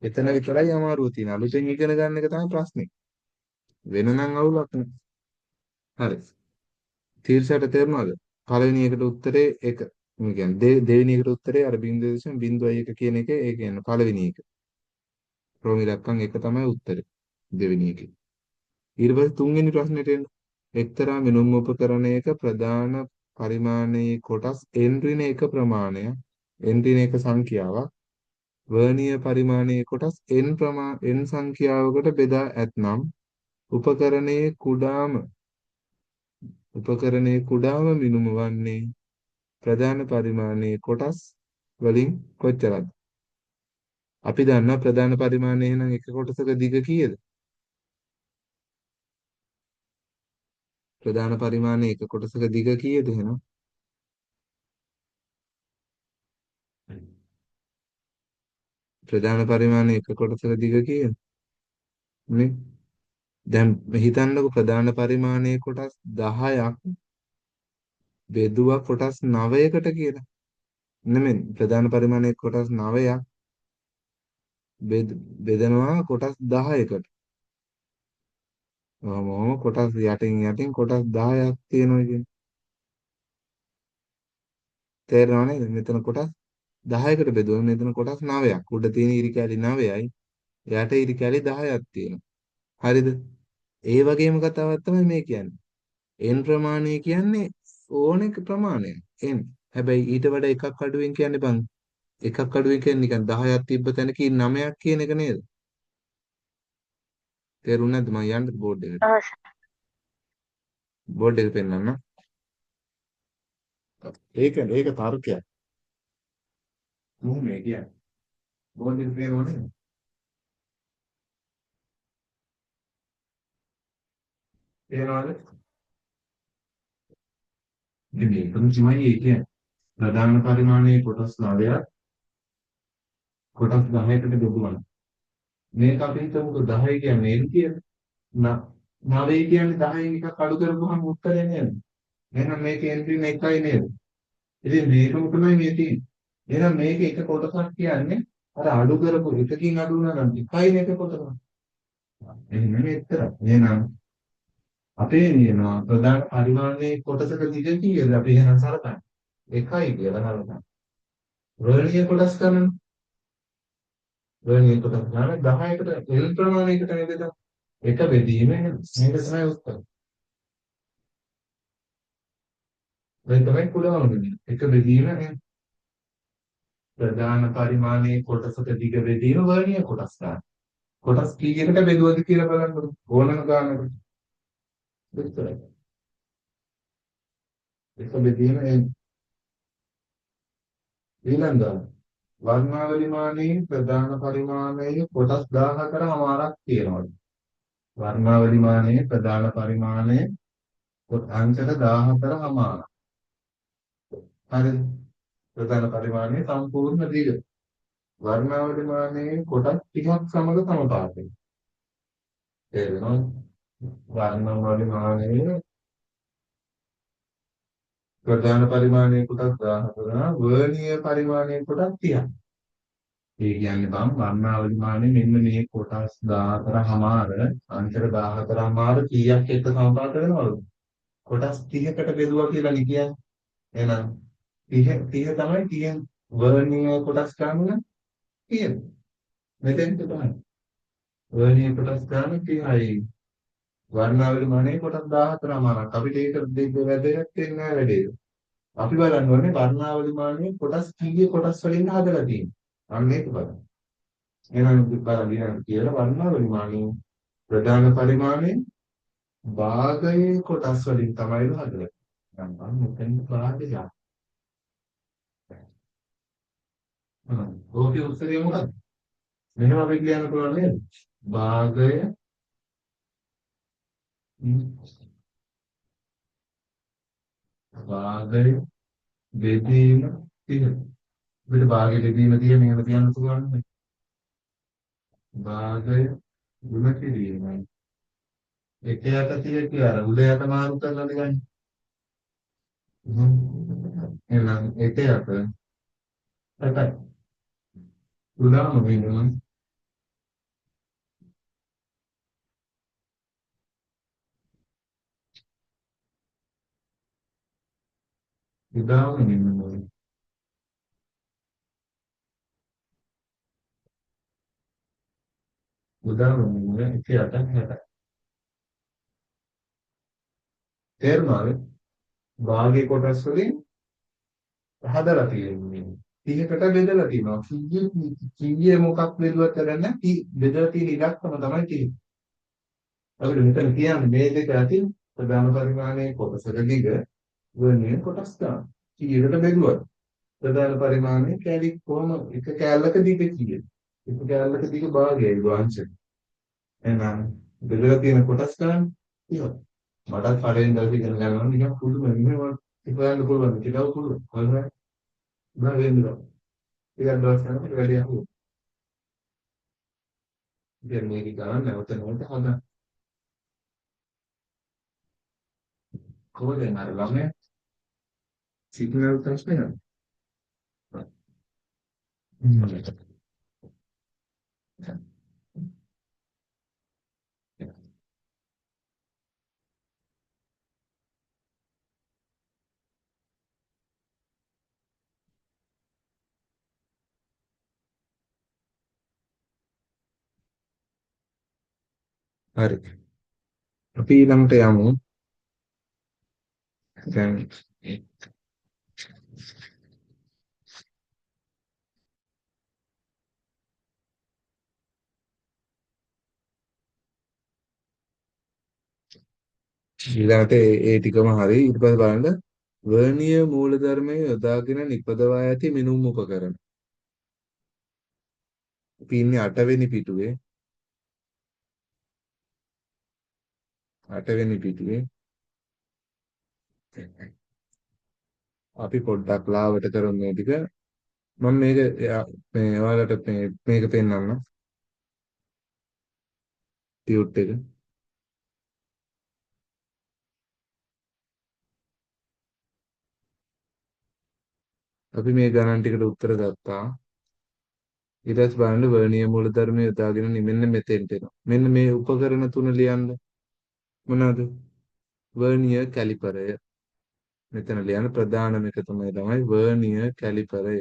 එතන විතරයි අමාරුව තියෙන්නේ. අලුතෙන් ඉගෙන ගන්න එක තමයි ප්‍රශ්නේ. වෙන නම් අවුලක් නෑ. හරි. තීර්ෂයට තේරුණාද? පළවෙනි එකට උත්තරේ 1. මේ කියන්නේ දෙවෙනි එකට උත්තරේ අර 0.01 කියන එක ඒ කියන්නේ පළවෙනි එක. රෝමි දක්වන් එක තමයි උත්තරේ. දෙවෙනි එකේ. ඊට පස්සේ තුන්වෙනි ප්‍රශ්නෙට එන්න. එක්තරා මිනුම් උපකරණයක ප්‍රධාන පරිමාණයේ කොටස් n ඍණ 1 ප්‍රමාණය n ඍණ 1 සංඛ්‍යාවක් වර්ණීය පරිමාණයේ කොටස් n සංඛ්‍යාවකට බෙදා ඇතනම් උපකරණයේ කුඩාම මිනුම වන්නේ ප්‍රධාන පරිමාණයේ කොටස් වලින් කොච්චරද? අපි දන්නවා ප්‍රධාන පරිමාණය එහෙනම් එක කොටසක දිග කීයද? ප්‍රධාන පරිමාණයේ එක කොටසක දිග කීයද එහෙනම්? ප්‍රධාන පරිමාණයේ එක කොටසක දිග කීයද? නේ? දැන් හිතන්නකො ප්‍රධාන පරිමාණයේ කොටස් 10ක් බෙදුවා කොටස් 9කට කියලා. නෙමෙයි ප්‍රධාන පරිමාණයේ කොටස් 9ක් බෙදනවා කොටස් 10කට. මොහොම කොටස් යටින් කොටස් 10ක් තියෙනවා කියන්නේ. තේරෙනව නේද? මෙතන කොටස් 10කට බෙදුවා. මෙතන කොටස් 9ක්. උඩ තියෙන ඉරි කැලි 9යි. යට ඉරි කැලි 10ක් තියෙනවා. හරිද? ඒ වගේම කතාවක් තමයි මේ කියන්නේ. n ප්‍රමාණය කියන්නේ ඕන එක ප්‍රමාණයක්. n. හැබැයි ඊට වඩා එකක් අඩුවෙන් කියන්නේ බං. එකක් අඩුවෙන් කියන්නේ නිකන් 10ක් තිබ්බ තැනකින් 9ක් කියන එක නේද? තේරුණා නැද්ද? මම යන්නද බෝඩ් එකට? ඔව් සර්. බෝඩ් එක පෙන්නන්න. ඒක තර්කයක්. මොහොම මේ කියන්නේ. බෝඩ් එක පේනවනේ. පේනවද? මේකම තමයි ඒ කියන්නේ. ප්‍රධාන පරිමාණයේ කොටස් 9ක් කොටස් 10කට බෙදුවා. මේක අපි හිතමුකෝ 10 කියන්නේ n කියලා. 9 කියන්නේ 10න් එකක් අඩු කරපුවම උත්තරේ නේද? එහෙනම් මේකේ එන්ට්‍රි එකයි නේද? ඉතින් මේකම තමයි මේ තියෙන්නේ. එහෙනම් මේක එක කොටසක් කියන්නේ අර අඩු කරපු එකකින් අඩු වුණා නම් එකයි එක කොටසක්. එහෙනම් එච්චරයි. එහෙනම් අපේ නියනවා ප්‍රධාන පරිමාණයේ කොටසක දිග කීයද අපි එහෙනම් සලකන්නේ? එකයි කියලා හරකා. වර්ණීය කොටස් ගන්න. වර්ණීය කොටස් ගන්න 10කට L ප්‍රමාණයකට නේද? එක බෙදීම මේක තමයි උත්තර. දැන් තමයි පුරවන්න වෙන්නේ. එක බෙදීම ප්‍රධාන පරිමාණයේ කොටසක දිග බෙදීම වර්ණීය කොටස් ගන්න. කොටස් කීයකට බෙදුවද කියලා බලන්න ඕනම ගන්නකොට. විතරයි. එක බෙදීම ඊළඟ වර්ණාවලි මානයේ ප්‍රධාන පරිමාණයේ කොටස් 14මාරක් තියෙනවා. වර්ණාවලි මානයේ ප්‍රධාන පරිමාණය අංශක 14මාරක්. හරිද? ප්‍රධාන පරිමාණයේ සම්පූර්ණ දිග. වර්ණාවලි මානයේ කොටස් 30ක් සමග සමපාතයි. තේරෙනවද? වර්ණාවලි මානයේ ප්‍රධාන පරිමාණයේ කොටස් 14 වර්ණීය පරිමාණයේ කොටස් 30ක්. ඒ කියන්නේ බං වර්ණාවලි මානෙ මෙන්න මේ කොටස් 14මාර අංශක 14මාර කීයක් එක්ක සමපාත වෙනවද? කොටස් 30කට බෙදුවා කියලා නේ කියන්නේ. එහෙනම් 30 තමයි 30 වර්ණීය කොටස් ගන්න තියෙන්නේ. මෙතෙන්ට තමයි. වර්ණීය කොටස් ගන්න 30යි. වර්ණාවලි මානෙ කොටස් 14මාරක්. අපිට ඒක දෙක වැදගත් වෙන්නේ නැහැ වැඩේ. අපි බලන්න ඕනේ වර්ණාවලි මානෙ කොටස් කීයේ කොටස් වලින් හදලා තියෙන්නේ. අන්න ඒක බලන්න. එහෙනම් බලන්න කියලා වර්ණාවලි මානෙ ප්‍රධාන පරිමාණය භාගයේ කොටස් වලින් තමයි හදලා. දැන් මම මෙතෙන් භාගය. ඕකේ උත්තරේ මොකක්ද? මෙහෙම අපි කියන්න පුළුවන් නේද? භාගය භාගය බෙදීම 30. අපිට භාගය බෙදීම 30 මෙහෙම කියන්න පුළුවන් නේ. භාගය ගුණ කිරීමයි. එක යට 30 කියලා උඩ යට මාරු කරලා දෙගන්න. එහෙනම් එක යට 8යි. උදාම වෙනවා. උදාම වෙනවා. උදාම වෙනවා එක යට 8යි. තේරුණාද? භාගයේ කොටස් වලින් හදලා තියෙන්නේ. 30කට බෙදලා තියෙනවා. කීයේ මොකක් බෙදුවත් වැඩක් නැහැ. බෙදලා තියෙන ඉලක්කම තමයි තියෙන්නේ. අපිට මෙතන කියන්නේ මේ දෙක අතින් ප්‍රධාන පරිමාණයේ කොටසක දිග වර්ණීය කොටස් ගන්න. කීයකට බෙදුවත් ප්‍රධාන පරිමාණයේ කැලි කොහම එක කැලලක දිග කීයද? එක කැලලක දිග භාගයයි වංශය. එහෙනම් බෙදලා තියෙන කොටස් ගන්න ඉතින් මටත් පළවෙනි දවසේ ඉගෙන ගන්නවා නිකන් පුදුම මෙහෙම ඉපයන්න පුළුවන් කියලා පුළුවන්. හරිද? බෑ වෙන්නේ. ටිකක් දවස් යනකොට වැඩි අහුවෙනවා. ඉතින් මේක ගන්න නැවත නැවත හදන්න. කොහොමද අර ළමයා සිග්නල් ප්‍රශ්නය? හරි. අපි ඊළඟට යමු. දැන් ඊළඟට ඒ ටිකම හරි. ඊට පස්සේ බලන්න වර්ණීය මූලධර්මයේ යොදාගෙන නිපදවා ඇති මිනුම් උපකරණ. අපි ඉන්නේ 8 වෙනි පිටුවේ. 8 වෙනි පිටුවේ. අපි පොඩ්ඩක් ලාවට කරමු මේ ටික. මම මේක මේ ඔයාලට මේක පෙන්නන්නම්. ටියුට් එක. අපි මේ ගණන් ටිකට උත්තර ගත්තා. ඊට පස්සේ බලන්න වර්ණීය මූලධර්මයේ යොදාගෙන මෙන්න මෙතෙන්ට එනවා. මෙන්න මේ උපකරණ තුන ලියන්න. මොනවද? වර්ණීය කැලිපරය. මෙතන ලියන්න ප්‍රධානම එක තමයි වර්ණීය කැලිපරය.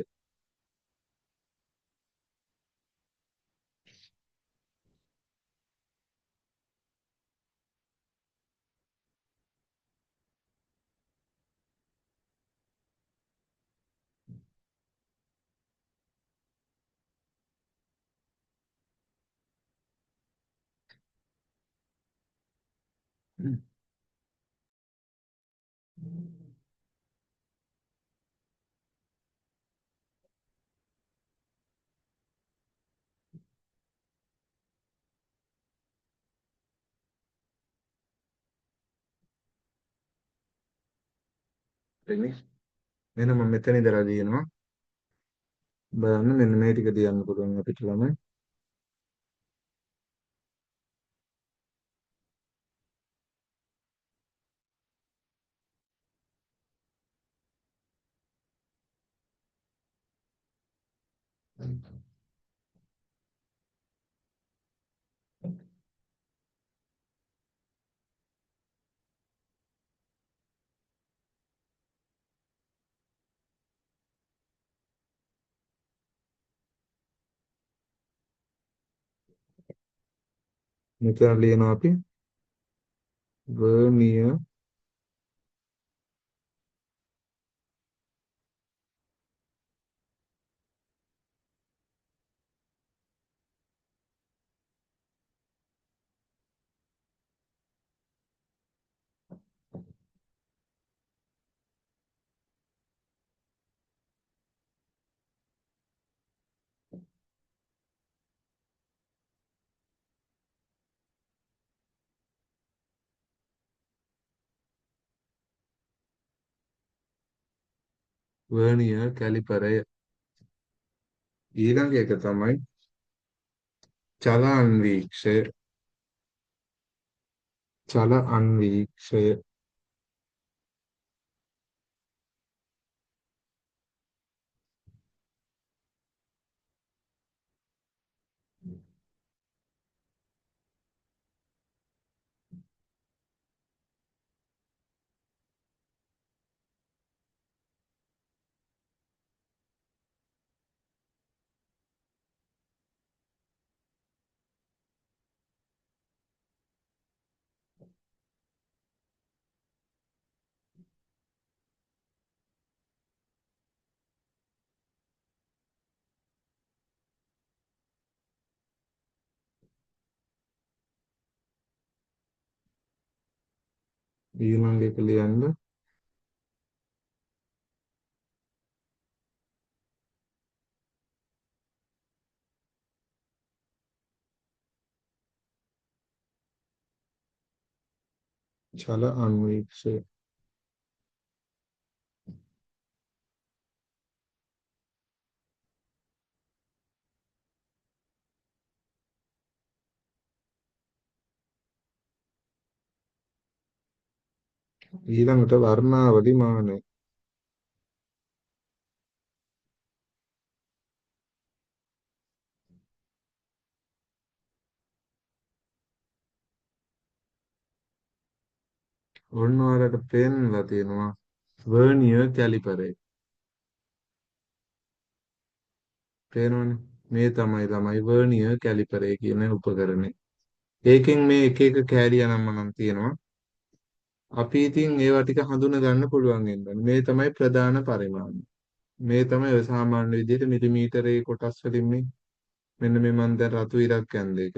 හරිනේ. එහෙනම් මම මෙතන ඉඳලා ලියනවා. බලන්න මෙන්න මේ ටික තියන්න පුළුවන් අපිට ළමයි. මෙතන ලියනවා අපි වර්ණීය වර්ණීය කැලිපරය. ඊළඟ එක තමයි චල අන්වීක්ෂය. චල අන්වීක්ෂය. ඊළඟ එක ලියන්න චල අන්වීක්ෂය. ඊළඟට වර්ණාවලි මානය. ඔන්න ඔයාලට පේන්නලා තියෙනවා වර්ණීය කැලිපරය. පේනවනේ. මේ තමයි වර්ණීය කැලිපරය කියන උපකරණය. ඒකෙන් මේ එක එක කෑලි අනම්ම නම් තියෙනවා. අපි ඉතින් ඒවා ටික හඳුනා ගන්න පුළුවන් වෙනවා. මේ තමයි ප්‍රධාන පරිමාණ. මේ තමයි ඔය සාමාන්‍ය විදිහට මිලිමීටරයේ කොටස් වලින් මේ මෙන්න මේ මන් දැන් රතු ඉරක් ඇන්ද එක.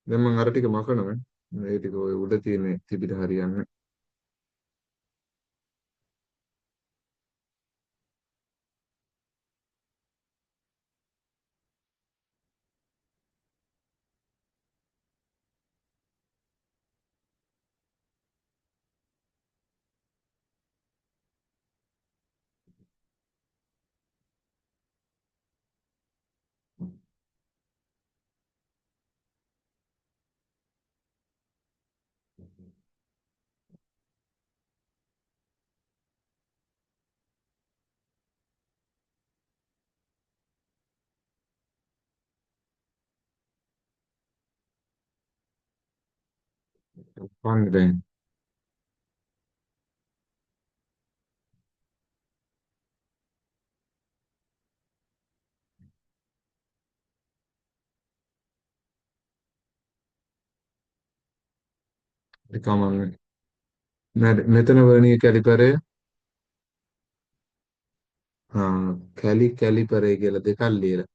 දැන් මම අර ටික මකනවා. මේ ටික ඔය උඩ තියෙන තිබිට හරියන්නේ. පන්නේ දැන් කමන්නේ. මෙතන වර්නියර් කැලිපරය කැලි කැලිපරේ කියලා දෙකක් ලියලා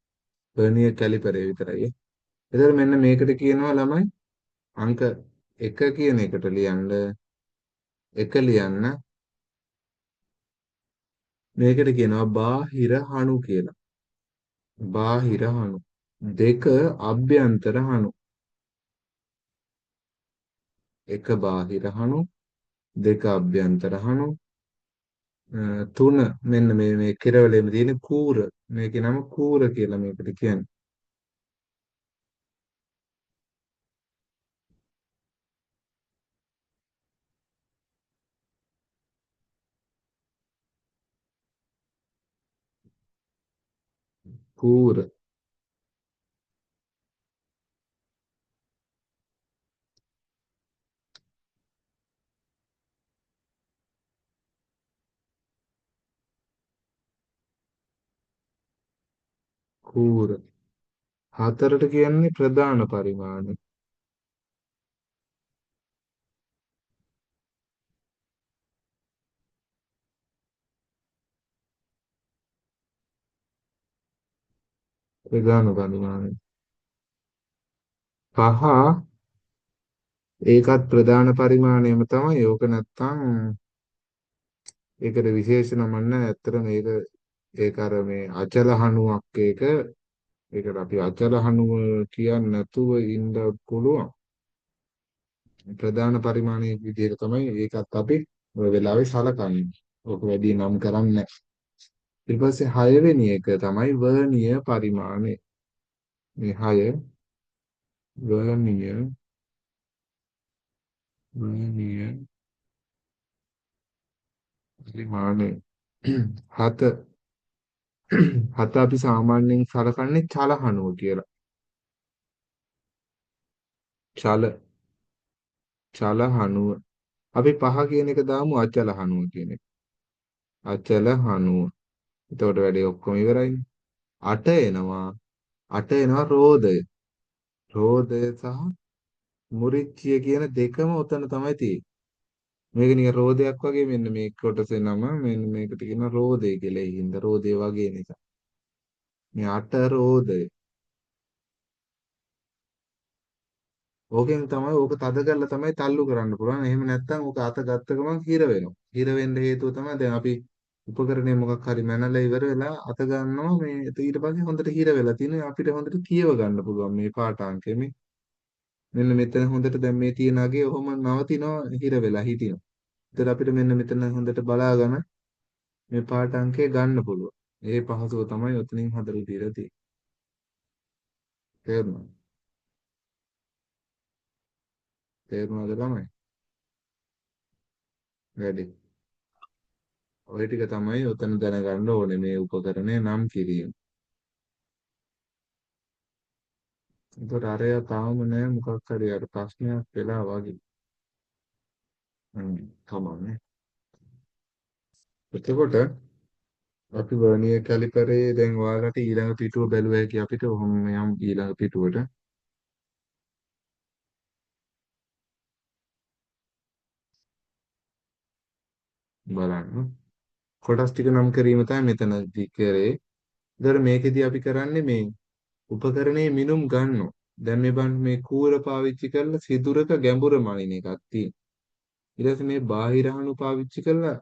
වර්නියර් කැලිපරේ විතරයි. එතකොට මෙන්න මේකට කියනවා ළමයි අංක 1 කියන එකට ලියන්න 1 ලියන්න මේකට කියනවා බාහිර හණු කියලා. බාහිර හණු. 2 අභ්‍යන්තර හණු. 1 බාහිර හණු 2 අභ්‍යන්තර හණු 3 මෙන්න මේ කෙරවලේම තියෙන කූර මේකේ නම කූර කියලා මේකට කියන්නේ. කූර කූර 4ට කියන්නේ ප්‍රධාන පරිමාණ. ප්‍රධාන පරිමාණ. 5 ඒකත් ප්‍රධාන පරිමාණයම තමයි. ඕක නැත්තම් ඒකට විශේෂ නමක් නැහැ. ඇත්තට මේක ඒක අර මේ අචල හණුවක් ඒක. ඒකට අපි අචල හණුව කියන්නේ නැතුව ඉන්න පුළුවන්. ප්‍රධාන පරිමාණයේ විදිහට තමයි ඒකත් අපි ඔය වෙලාවේ සලකන්නේ. ඕක වැඩි නම් කරන්නේ නැහැ. ඊට පස්සේ 6 වෙනි එක තමයි වර්නියර් පරිමාණය. මේ 6 වර්නියර් වර්නියර් පරිමාණය. 7 අපි සාමාන්‍යයෙන් සලකන්නේ චලහනුව කියලා. චල චලහනුව. අපි 5 කියන එක දාමු අචලහනුව කියන එක. අචලහනුව. එතකොට වැඩේ ඔක්කොම ඉවරයිනේ. 8 එනවා. 8 එනවා රෝදය. රෝදය සහ මුරිච්චිය කියන දෙකම උතන තමයි තියෙන්නේ. මේක නිකන් රෝදයක් වගේ මෙන්න මේ කොටසේ නම මෙන්න මේකට කියන රෝදය කියලා. ඒ හින්දා රෝදය වගේ නිසා. මේ 8 රෝදය. ඕකෙන් තමයි ඕක තද කරලා තමයි තල්ලු කරන්න පුළුවන්. එහෙම නැත්නම් ඕක අත ගත්ත ගමන් හිර වෙනවා. හිර වෙන්න හේතුව තමයි දැන් අපි උපකරණය මොකක් හරි මැනලා ඉවර වෙලා අත ගන්නවා මේ ඊට පස්සේ හොඳට හිර වෙලා තියෙන අපිට හොඳට කියව ගන්න පුළුවන් මේ පාඨාංකය මේ මෙන්න මෙතන හොඳට දැන් මේ තියෙන අගේ ඔහොම නවතිනවා හිර වෙලා හිටිනවා. ඒතර අපිට මෙන්න මෙතන හොඳට බලාගෙන මේ පාඨාංකය ගන්න පුළුවන්. ඒ පහසුව තමයි ඔතනින් හදලා දීලා තියෙන්නේ. තේරුණාද? තේරුණාද ළමයි? වැඩි. ඔය ටික තමයි ඔතන දැනගන්න ඕනේ මේ උපකරණය නම් කිරීම. ඒකට අරය තාම නෑ මොකක් හරි අර ප්‍රශ්නයක් වෙලා වගේ. කමන්නේ. එතකොට අපි වර්නියර් කැලිපරේ දැන් ඔයාලට ඊළඟ පිටුව බැලුවා හැකි අපිට ඔහොම යම් ඊළඟ පිටුවට බලන්න. කොටස් ටික නම් කිරීම තමයි මෙතනදී කරේ. ඒතර මේකෙදි අපි කරන්නේ මේ උපකරණයේ මිනුම් ගන්නවා. දැන් මේ බලන්න මේ කූර පාවිච්චි කරලා සිදුරක ගැඹුර මනින එකක් තියෙනවා. ඊට පස්සේ මේ බාහිරහණු පාවිච්චි කරලා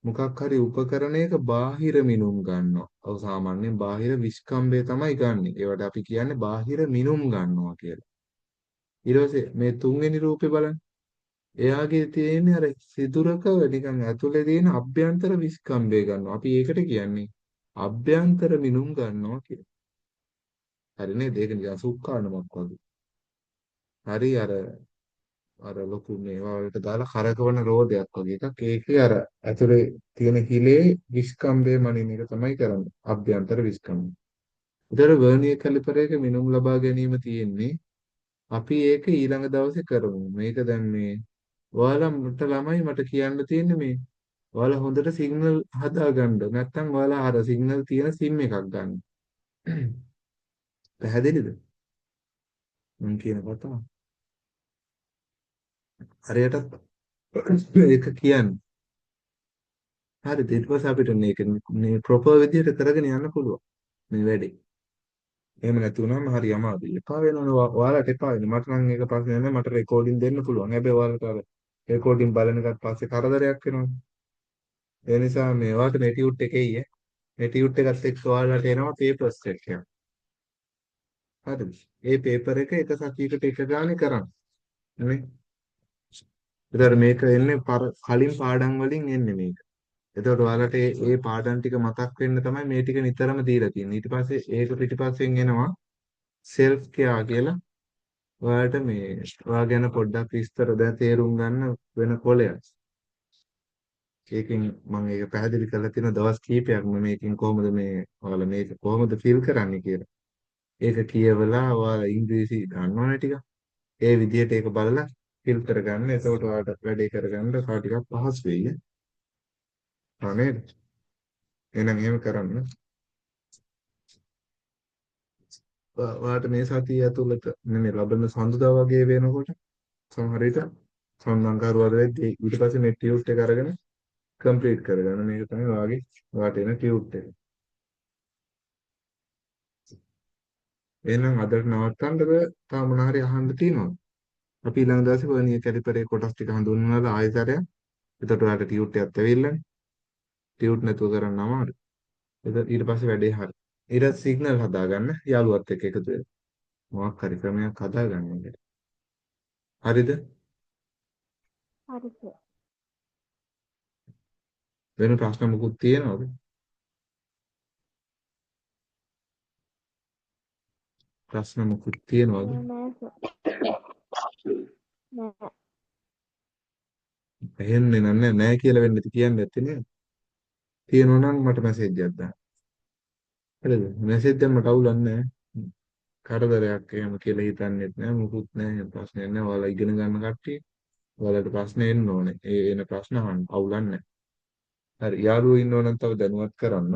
මොකක් හරි උපකරණයක බාහිර මිනුම් ගන්නවා. ඔව් සාමාන්‍යයෙන් බාහිර විස්කම්බය තමයි ගන්නෙ. ඒවට අපි කියන්නේ බාහිර මිනුම් ගන්නවා කියලා. ඊට පස්සේ මේ තුන්වෙනි රූපේ බලන්න. එයාගේ තියෙන අර සිදුරක නිකන් ඇතුලේ තියෙන අභ්‍යන්තර විස්කම්බය ගන්නවා. අපි ඒකට කියන්නේ අභ්‍යන්තර මිනුම් ගන්නවා කියලා. හරි නේද? ඒක නිකන් සුක්කානමක් වගේ. හරි අර ලොකු මේවා වලට දාලා කරකවන රෝදයක් වගේ එකක්. ඒකේ අර ඇතුලේ තියෙන හිලේ විස්කම්බය මනින එක තමයි කරන්නේ. අභ්‍යන්තර විස්කම්බය. උදේට වර්නියර් කැලිපරයක මිනුම් ලබා ගැනීම තියෙන්නේ. අපි ඒක ඊළඟ දවසේ කරමු. මේක දැන් මේ ඔයාලට ළමයි මට කියන්න තියෙන්නේ මේ ඔයාලා හොඳට සිග්නල් හදාගන්න. නැත්නම් ඔයාලා අර සිග්නල් තියෙන සිම් එකක් ගන්න. පැහැදිලිද? මම කියන කතාව. හරියටත් ඒක කියන්නේ. හරිද? ඊට පස්සේ අපිට මේක මේ ප්‍රොපර් විදිහට කරගෙන යන්න පුළුවන්. මේ වැඩේ. එහෙම නැති වුණාම හරි අමාරුයි. එපා වෙනවනේ ඔයාලට එපා වෙන්නේ. මට නම් ඒක ප්‍රශ්නයක් නෑ. මට රෙකෝඩින් දෙන්න පුළුවන්. හැබැයි ඔයාලට අර රෙකෝඩින් බලන එකත් පස්සේ කරදරයක් වෙනවා. ඒ නිසා මේ ඔයාලට මේ ටියුට් එකේ ඊයේ මේ ටියුට් එකත් එක්ක ඔයාලට එනවා පේපර් සෙට් එකක්. හරිද? ඒ පේපර් එක එක සතියකට එක ගානේ කරන්න. නේ? ඒතර මේක එන්නේ කලින් පාඩම් වලින් එන්නේ මේක. එතකොට ඔයාලට ඒ පාඩම් ටික මතක් වෙන්න තමයි මේ ටික නිතරම දීලා තියෙන්නේ. ඊට පස්සේ ඒක පිටිපස්සෙන් එනවා සෙල්ෆ් කෙයා කියලා. ඔයාලට මේ ඔයා ගැන පොඩ්ඩක් විස්තර දැන් තේරුම් ගන්න වෙන කොලයක්. ඒකෙන් මම ඒක පැහැදිලි කරලා තියෙන දවස් කීපයක්ම මේකෙන් කොහොමද මේ ඔයාලා මේක කොහොමද ෆිල් කරන්නේ කියලා. ඒක කියවලා ඔයාලා ඉංග්‍රීසි දන්නවනේ ටික. ඒ විදිහට ඒක බලලා ෆිල් කරගන්න. එතකොට ඔයාලට වැඩේ කරගන්න තව ටිකක් පහසු වෙයි. නේද? එහෙනම් එහෙම කරන්න. ඔයාලට මේ සතිය ඇතුළත නෙමෙයි ලබන සඳුදා වගේ වෙනකොට සමහර විට සම්මන්කාරවල වෙද්දී ඊට පස්සේ මේ ටියුට් එක අරගෙන කම්ප්ලීට් කරගන්න. මේක තමයි ඔයාට එන ටියුට් එක. එහෙනම් අදට නවත්තන්නද තව මොන හරි අහන්න තියෙනවද? අපි ඊළඟ දවසේ වර්නියර් කැලිපරේ කොටස් ටික හඳුන්වලා ආයෙසරයක්. එතකොට ඔයාලට ටියුට් එකක් ඇවිල්ලානේ. ටියුට් නැතුව කරන්න අමාරුයි. ඊට පස්සේ වැඩේ හරි. ඊට සිග්නල් හදාගන්න යාළුවත් එක්ක එකතු වෙලා. මොකක් හරි ක්‍රමයක් හදාගන්න ඕනේ. හරිද? හරි සර්. වෙන ප්‍රශ්න මොකුත් තියෙනවද? ප්‍රශ්න මොකුත් තියෙනවද? නෑ සර්. නෑ. එහෙන්නේ නෑ කියලා වෙන්න ඉති කියන්නේ නැත්තේ නේද? තියෙනවා නම් මට මැසේජ් එකක් දාන්න. හරිද? මැසේජ් දැම්මට අවුලක් නෑ. කරදරයක් එහෙම කියලා හිතන්නෙත් නෑ මොකුත් නෑ ප්‍රශ්නයක් නෑ. ඔයාලා ඉගෙන ගන්න කට්ටිය ඔයාලට ප්‍රශ්න එන්න ඕනේ. ඒ එන ප්‍රශ්න අහන්න අවුලක් නෑ. හරි යාළුවෝ ඉන්නෝ නම් තව දැනුවත් කරන්න.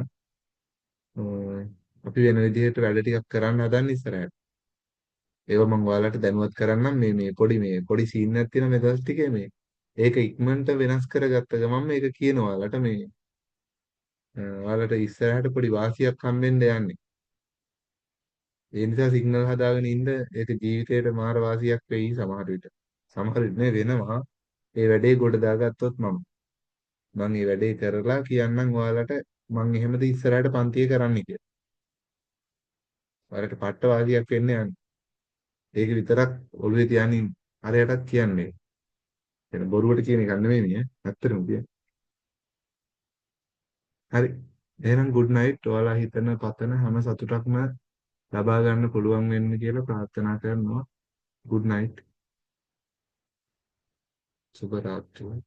අපි වෙන විදිහට වැඩ ටිකක් කරන්න හදන්නේ ඉස්සරහට. ඒව මම ඔයාලට දැනුවත් කරන්නම් මේ පොඩි සීන් එකක් තියෙනවා මේ දවස් ටිකේ මේ. ඒක ඉක්මනට වෙනස් කරගත්ත ගමන් මේක කියන ඔයාලට මේ ඔයාලට ඉස්සරහට පොඩි වාසියක් හම්බෙන්න යන්නේ. ඒ නිසා සිග්නල් හදාගෙන ඉන්න ඒක ජීවිතේට මාර වාසියක් වෙයි සමහර විට. සමහර විට නේ වෙනවා. ඒ වැඩේ ගොඩ දාගත්තොත් මම මේ වැඩේ කරලා කියන්නම් ඔයාලට මම එහෙමද ඉස්සරහට පන්තියේ කරන්න කියලා. ඔයාලට පට්ට වාසියක් වෙන්න යන්නේ. ඒක විතරක් ඔළුවේ තියානින් අරයටත් කියන්නේ. එන බොරුවට කියන එක නෙමෙයි නේ. ඇත්තටම කියන්නේ. හරි. එහෙනම් good night. ඔයාලා හිතන පතන හැම සතුටක්ම ලබා ගන්න පුළුවන් වෙන්න කියලා ප්‍රාර්ථනා කරනවා. good night. සුබ රාත්‍රිය.